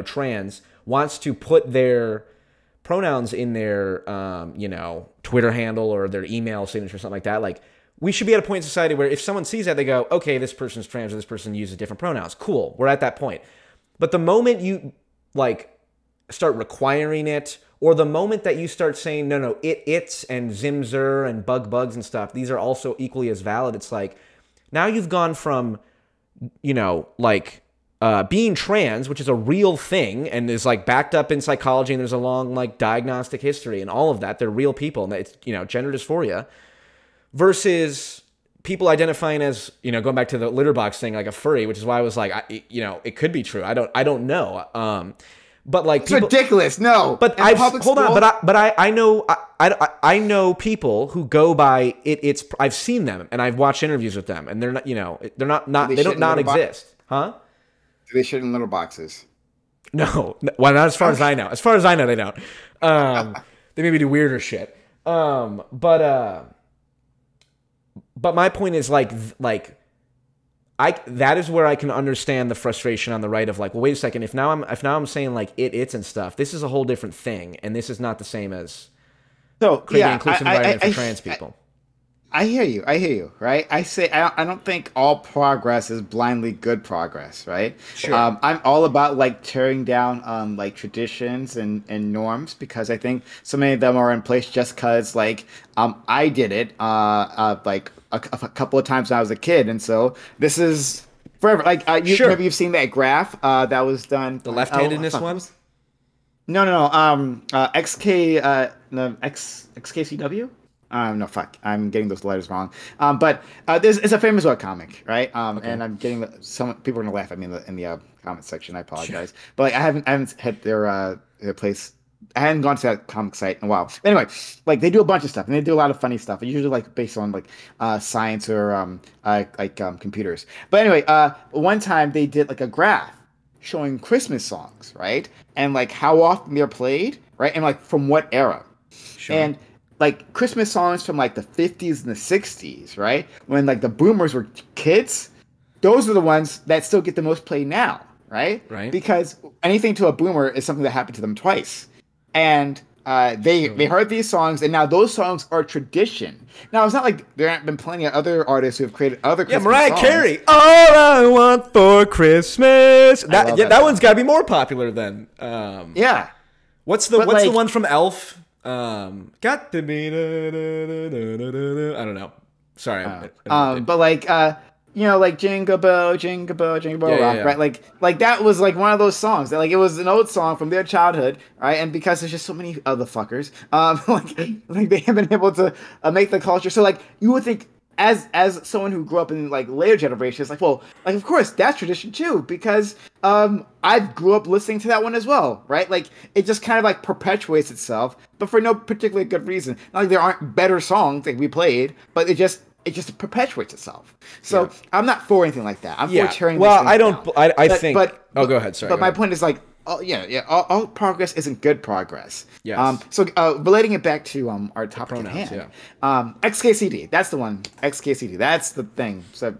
trans, wants to put their pronouns in their, Twitter handle or their email signature or something like that. Like, we should be at a point in society where if someone sees that, they go, okay, this person's trans, or this person uses different pronouns. Cool. We're at that point. But the moment you like start requiring it, or the moment that you start saying, no, it's and zimzer and bugs and stuff, these are also equally as valid. It's like, now you've gone from, being trans, which is a real thing and is like backed up in psychology, and there's a long like diagnostic history and all of that. They're real people, and it's, gender dysphoria, versus people identifying as, going back to the litter box thing, like a furry, which is why I was like, it could be true. I don't know. But like, it's ridiculous. No, but I know people who go by it. I've seen them and I've watched interviews with them, and they're not, they don't not exist, huh? Do they shit in little boxes? No, well, not as far as I know. As far as I know, they don't. They maybe do weirder shit. But my point is that is where I can understand the frustration on the right of like, well, wait a second. If now I'm saying like it's and stuff, this is a whole different thing, and this is not the same as So create an yeah, inclusive environment for trans people. I hear you. I hear you. Right. I don't think all progress is blindly good progress. Right. Sure. I'm all about like tearing down like traditions and norms because I think so many of them are in place just because like I did it like a couple of times when I was a kid, and so this is forever. Like Sure. maybe you've seen that graph that was done. The left-handedness fuck, one? no. No, XKCW. No, fuck. I'm getting those letters wrong. But it's a famous webcomic, right? Okay. And I'm getting some people are gonna laugh at me in the comment section. I apologize, but like I haven't hit their place. I hadn't gone to that comic site in a while. Anyway, like they do a bunch of stuff, and they do a lot of funny stuff. It's usually like based on like science or computers. But anyway, one time they did like a graph showing Christmas songs, right? And like how often they're played, right? And like from what era. Sure. And like Christmas songs from like the 50s and the 60s, right? When like the boomers were kids, those are the ones that still get the most play now, right? Right. Because anything to a boomer is something that happened to them twice. And they heard these songs, and now those songs are tradition. Now it's not like there haven't been plenty of other artists who have created other Christmas Mariah songs. Carey. All I want for Christmas. That one's got to be more popular then. Yeah. What's the one from Elf? Got to be. I don't know. Sorry. But like like Jingle Bell, Jingle Bell, Jingle Bell Rock, yeah. right? Like that was like one of those songs that like it was an old song from their childhood, right? And because there's just so many other fuckers, like they haven't been able to make the culture. So like you would think as someone who grew up in like later generations, like well, like of course that's tradition too because I grew up listening to that one as well, right? Like it just kind of like perpetuates itself, but for no particularly good reason. Not like there aren't better songs that we played, but it just perpetuates itself. So I'm not for anything like that. I'm for tearing. Well, I don't. Down. I think. But go ahead. Sorry. But my point is like, all progress isn't good progress. Yes. So relating it back to our topic at hand. XKCD. That's the one. XKCD. That's the thing. So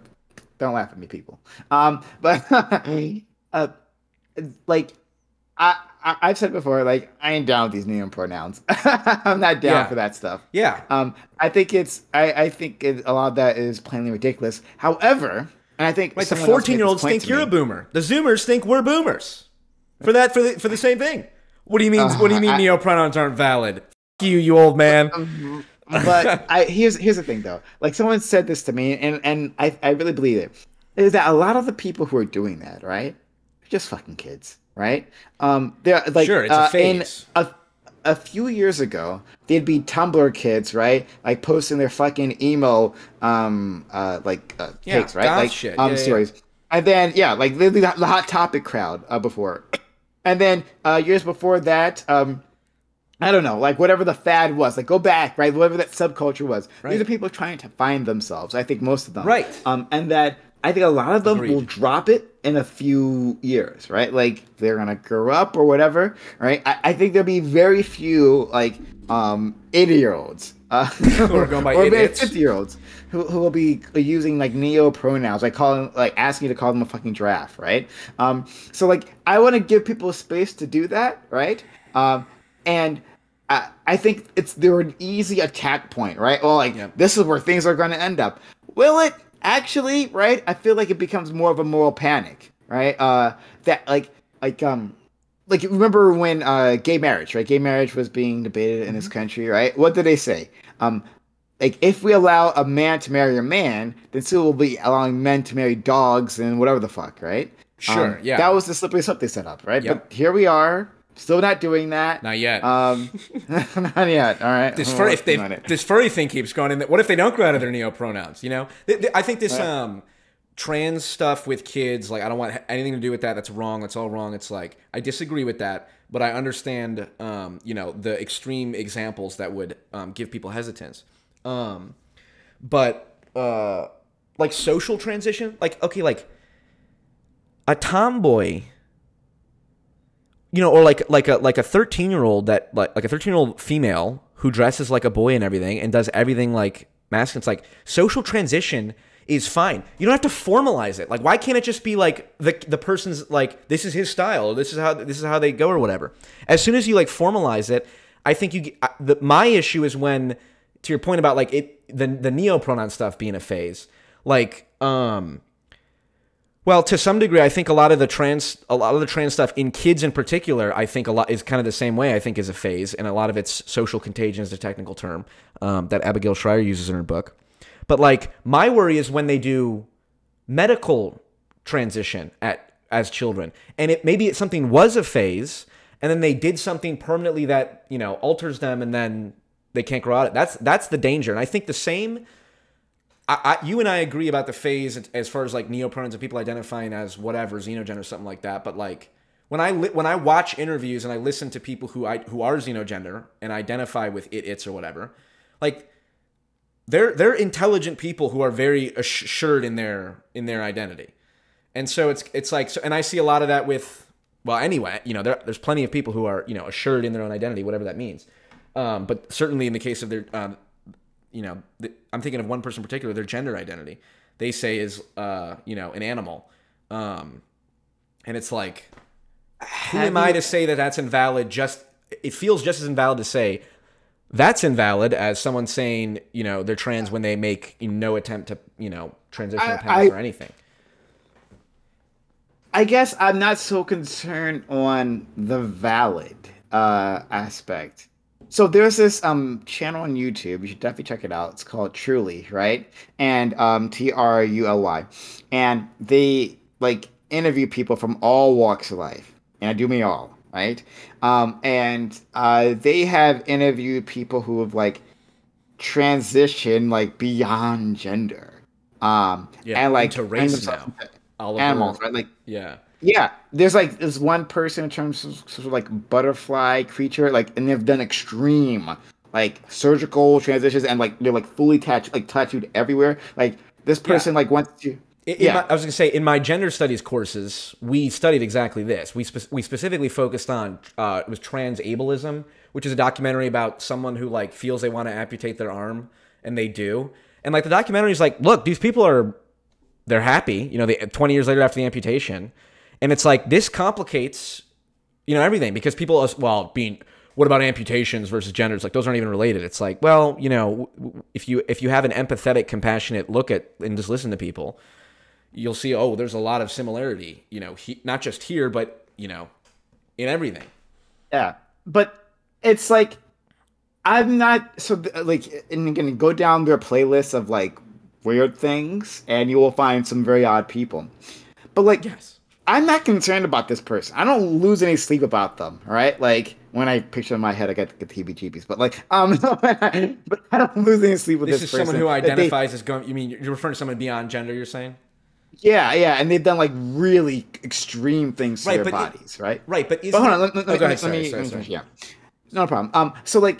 don't laugh at me, people. But like I've said before, like I ain't down with these neopronouns. I'm not down for that stuff. Yeah. I think a lot of that is plainly ridiculous. However, and I think like the 14-year-olds think you're a boomer. The Zoomers think we're boomers. For the same thing. What do you mean? What do you mean neopronouns aren't valid? F you old man. But here's the thing though. Like someone said this to me, and I really believe it. Is that a lot of the people who are doing that, right? Are just fucking kids. Right? They're like sure, it's a phase. A few years ago, they'd be Tumblr kids, right? Like posting their fucking emo takes, right? Like shit. Stories. And then like the Hot Topic crowd before. And then years before that, I don't know, like whatever the fad was, like go back, right? Whatever that subculture was. Right. These are people trying to find themselves. I think most of them. Right. And that I think a lot of them will drop it in a few years, right? Like they're gonna grow up or whatever, right? I think there'll be very few like 80-year-olds who are going by or idiots. 50-year-olds who will be using like neopronouns, like asking you to call them a fucking giraffe, right? So like I want to give people space to do that, right? And I think they're an easy attack point, right? Well, like this is where things are going to end up. Will it? Actually, right? I feel like it becomes more of a moral panic, right? That like remember when gay marriage, right? Gay marriage was being debated in this country, right? What did they say? Like if we allow a man to marry a man, then still we'll be allowing men to marry dogs and whatever the fuck, right? Sure, yeah. That was the slippery slope they set up, right? Yep. But here we are. Still not doing that. Not yet. Not yet. All right. This furry thing keeps going. What if they don't grow out of their neopronouns? You know, I think this trans stuff with kids, like I don't want anything to do with that. That's wrong. That's all wrong. It's like I disagree with that, but I understand, the extreme examples that would give people hesitance. But like social transition, like okay, like a tomboy. Or like a 13-year-old that like a 13-year-old female who dresses like a boy and everything and does everything like masculine. It's like social transition is fine. You don't have to formalize it. Like why can't it just be like the person's like this is his style, this is how they go or whatever. As soon as you like formalize it, I think my issue is when, to your point about like the neopronoun stuff being a phase, like well, to some degree, I think a lot of the trans stuff in kids in particular, I think a lot is kind of the same way. I think is a phase, and a lot of it's social contagion is a technical term that Abigail Schreier uses in her book. But like my worry is when they do medical transition as children, and maybe something was a phase, and then they did something permanently that alters them, and then they can't grow out of it. That's the danger, and I think the same. You and I agree about the phase as far as like neopronouns and people identifying as whatever xenogen or something like that. But like when I watch interviews and I listen to people who are xenogender and identify with its or whatever, like they're intelligent people who are very assured in their identity, and so it's like and I see a lot of that with anyway there's plenty of people who are assured in their own identity, whatever that means, but certainly in the case of their I'm thinking of one person in particular, their gender identity, they say is, an animal. And it's like, who am I to say that that's invalid? It feels just as invalid to say that's invalid as someone saying, they're trans when they make no attempt to, transition or pass or anything. I guess I'm not so concerned on the valid aspect. So there's this channel on YouTube. You should definitely check it out. It's called Truly, right? And Truli, and they like interview people from all walks of life, and I do mean all, right? And they have interviewed people who have like transitioned like beyond gender, and like to race now, animals, right? Like yeah. Yeah, there's one person in terms of sort of like butterfly creature, like, and they've done extreme like surgical transitions, and like they're like fully tattooed everywhere. Like this person like went to. I was gonna say in my gender studies courses, we studied exactly this. We specifically focused on it was trans ableism, which is a documentary about someone who like feels they want to amputate their arm and they do, and like the documentary is like, look, these people they're happy, they 20 years later after the amputation. And it's like, this complicates, everything, because people, what about amputations versus genders? Like, those aren't even related. It's like, well, if you have an empathetic, compassionate look at and just listen to people, you'll see, there's a lot of similarity, not just here, but, in everything. Yeah. But it's like, I'm not, so like, and you're going to go down their playlist of like weird things, and you will find some very odd people. But like, yes. I'm not concerned about this person. I don't lose any sleep about them, all right? Like, when I picture in my head, I get the heebie-jeebies. But, like, but I don't lose any sleep with this person. This is someone who identifies as going... You mean, you're referring to someone beyond gender, you're saying? Yeah, and they've done, like, really extreme things to their bodies, right? Right, but hold on, let me finish. Yeah, no problem. So, like,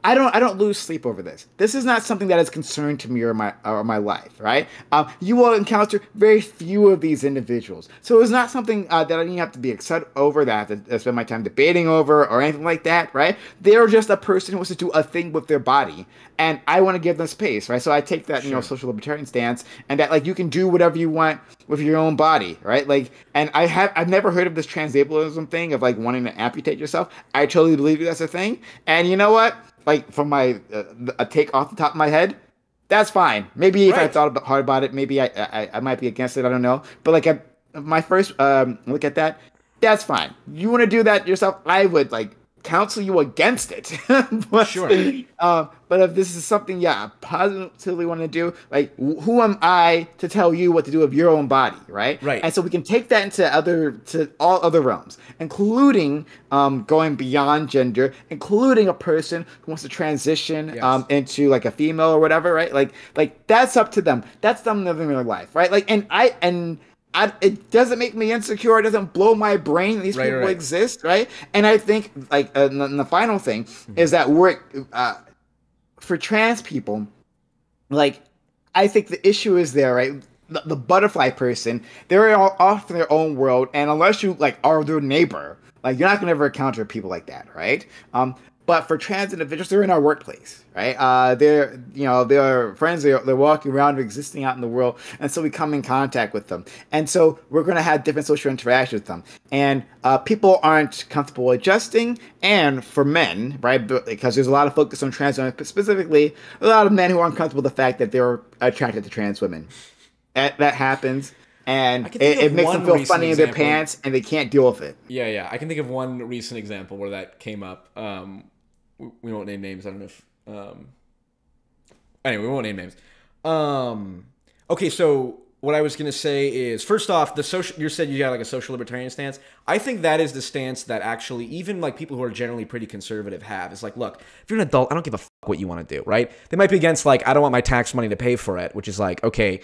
I don't lose sleep over this. This is not something that is concern to me or my life, right? You will encounter very few of these individuals, so it's not something that I have to be excited over, that I have to spend my time debating over or anything like that, right? They're just a person who wants to do a thing with their body, and I want to give them space, right? So I take that social libertarian stance, and that like you can do whatever you want with your own body, right? Like, and I've never heard of this transableism thing of like wanting to amputate yourself. I totally believe that's a thing, and you know what? Like, from my a take off the top of my head, that's fine. Maybe if I thought hard about it, maybe I might be against it. I don't know. But like my first look at that, that's fine. You want to do that yourself? I would like counsel you against it. But, sure. But if this is something, positively want to do, like, who am I to tell you what to do with your own body, right? Right. And so we can take that to all other realms, including going beyond gender, including a person who wants to transition into like a female or whatever, right? Like that's up to them. That's them living their life, right? Like, and it doesn't make me insecure. It doesn't blow my brain. These people exist, right? And I think, like, the final thing is that we're for trans people, like, I think the issue is there, right? The butterfly person, they're all off in their own world, and unless you like are their neighbor, like, you're not gonna ever encounter people like that, right? But for trans individuals, they're in our workplace, right? They're friends. They're walking around, existing out in the world, and so we come in contact with them, and so we're going to have different social interactions with them. And people aren't comfortable adjusting. And for men, right, because there's a lot of focus on trans women, specifically, a lot of men who aren't comfortable with the fact that they're attracted to trans women. That happens. And it makes them feel funny in their pants, and they can't deal with it. Yeah. I can think of one recent example where that came up. We won't name names. I don't know if... Anyway, we won't name names. Okay, so what I was going to say is, first off, you said you got like a social libertarian stance. I think that is the stance that actually even like people who are generally pretty conservative have. It's like, look, if you're an adult, I don't give a fuck what you want to do, right? They might be against like, I don't want my tax money to pay for it, which is like, okay,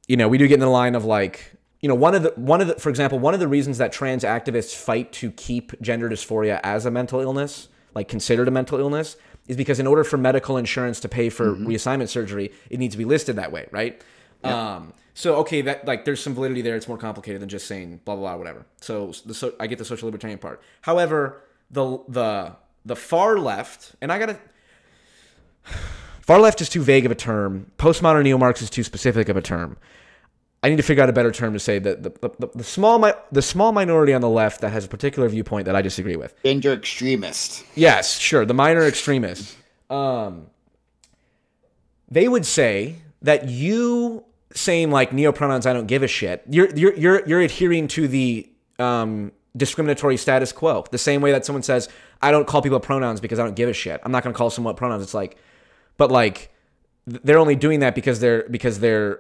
we do get in the line of like, for example, one of the reasons that trans activists fight to keep gender dysphoria as a mental illness, like considered a mental illness, is because in order for medical insurance to pay for reassignment surgery, it needs to be listed that way, right? Yep. So okay, that like there's some validity there. It's more complicated than just saying blah blah blah whatever. So I get the social libertarian part. However, the far left, and far left is too vague of a term. Postmodern neo-Marx is too specific of a term. I need to figure out a better term to say that the small minority on the left that has a particular viewpoint that I disagree with. Gender extremist. Yes, sure. The minor extremists. They would say that you saying like neopronouns, I don't give a shit. You're adhering to the discriminatory status quo. The same way that someone says, I don't call people pronouns because I don't give a shit. I'm not going to call someone pronouns. It's like, but like, they're only doing that because they're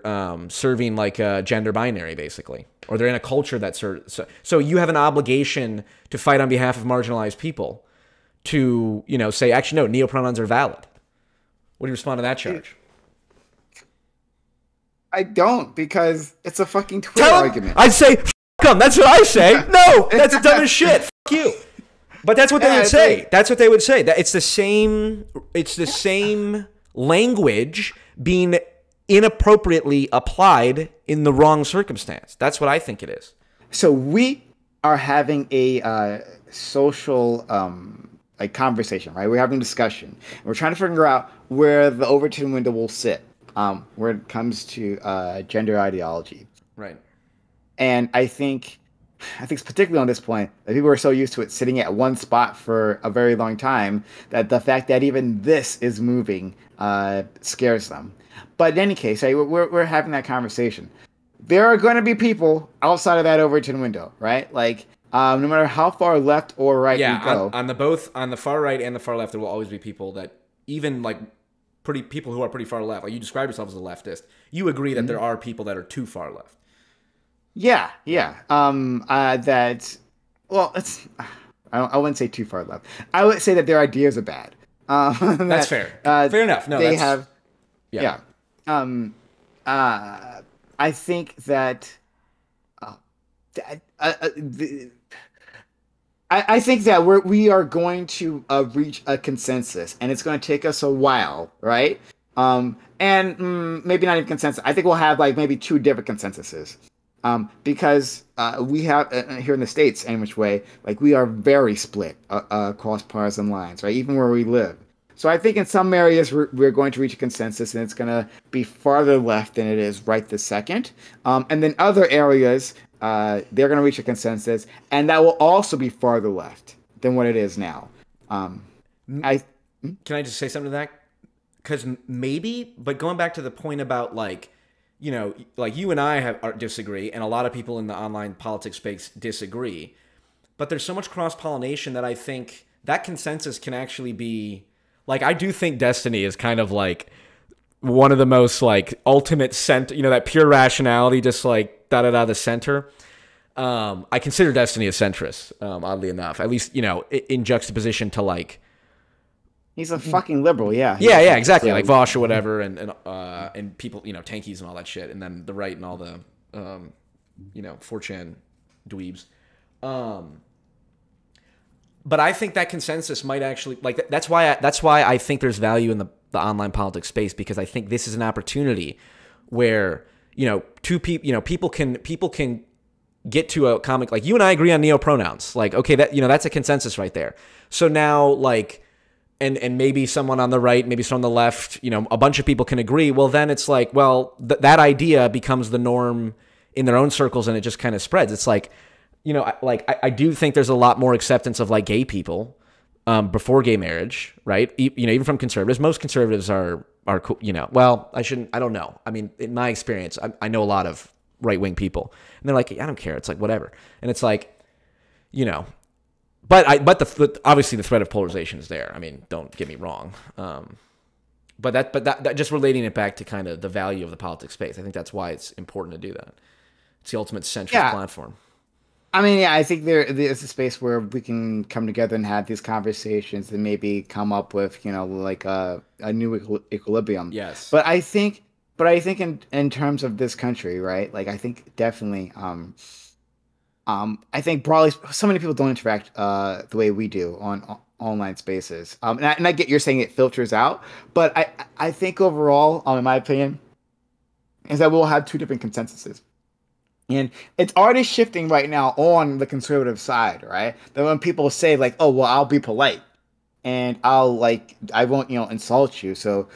serving like a gender binary, basically, or they're in a culture that so you have an obligation to fight on behalf of marginalized people to say actually no, neopronouns are valid. What do you respond to that charge? I don't, because it's a fucking Twitter argument. I'd say f them. That's what I say. No, that's dumb as shit. F you. But that's what they would say. That's what they would say. That it's the same. It's the same language being inappropriately applied in the wrong circumstance. That's what I think it is. So we are having a social conversation, right? We're having a discussion. We're trying to figure out where the Overton window will sit where it comes to gender ideology. Right. And I think particularly on this point, that people are so used to it sitting at one spot for a very long time that the fact that even this is moving scares them. But in any case, we're having that conversation. There are going to be people outside of that Overton window, right? Like, no matter how far left or right you go. On the far right and the far left, there will always be people that even like people who are pretty far left. Like you describe yourself as a leftist. You agree that there are people that are too far left. Yeah. I wouldn't say too far left. I would say that their ideas are bad. That's fair. Fair enough. No, they have. Yeah. I think that. I think that we are going to reach a consensus, and it's going to take us a while, right? Maybe not even consensus. I think we'll have like maybe two different consensuses. Because we have here in the States, in which way, like we are very split across partisan lines, right? Even where we live. So I think in some areas we're going to reach a consensus, and it's going to be farther left than it is right this second. And then other areas, they're going to reach a consensus, and that will also be farther left than what it is now. Can I just say something to that? Because maybe, but going back to the point about like you and I disagree, and a lot of people in the online politics space disagree. But there's so much cross-pollination that I think that consensus can actually be... Like, I do think Destiny is kind of like one of the most like ultimate center, that pure rationality, just like da-da-da the center. I consider Destiny a centrist, oddly enough, at least, in juxtaposition to like... He's a fucking liberal, yeah. Yeah, exactly. Like Vosh or whatever, and people, tankies and all that shit, and then the right and all the, 4chan dweebs. But I think that consensus might actually like that's why I think there's value in the online politics space, because I think this is an opportunity where people can get to a comic, like you and I agree on neopronouns. Like, okay, that, that's a consensus right there. So now, like, and maybe someone on the right, maybe someone on the left, a bunch of people can agree. Well, then it's like, well, that idea becomes the norm in their own circles, and it just kind of spreads. It's like, I do think there's a lot more acceptance of like gay people before gay marriage, right? Even from conservatives. Most conservatives are cool, well, I don't know. I mean, in my experience, I know a lot of right-wing people, and they're like, I don't care. It's like, whatever. And it's like, but obviously the threat of polarization is there. I mean, don't get me wrong. But that just relating it back to kind of the value of the politics space. I think that's why it's important to do that. It's the ultimate centrist platform. I mean, yeah, I think there's a space where we can come together and have these conversations and maybe come up with, like a new equilibrium. Yes. But I think in terms of this country, right? Like, I think definitely, I think broadly, so many people don't interact the way we do on online spaces. And I get you're saying it filters out, but I think overall, in my opinion, is that we'll have two different consensuses. And it's already shifting right now on the conservative side, right? That when people say like, "Oh, well, I'll be polite, and I won't, insult you." So,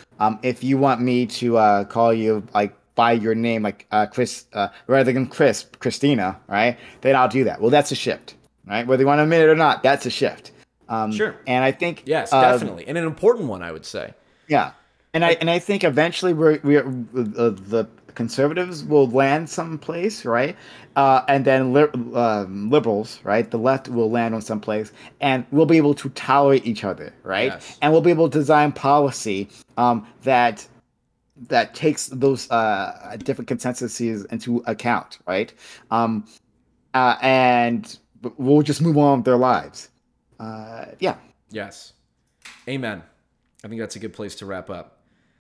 if you want me to call you like by your name, like Chris, rather than Christina, right? Then I'll do that. Well, that's a shift, right? Whether you want to admit it or not, that's a shift. Sure. And I think yes, definitely, and an important one, I would say. Yeah, and I think eventually the conservatives will land someplace, right? And then liberals, right? The left will land on someplace, and we'll be able to tolerate each other, right? Yes. And we'll be able to design policy that takes those different consensuses into account, right? And we'll just move on with their lives. Yeah. Yes. Amen. I think that's a good place to wrap up.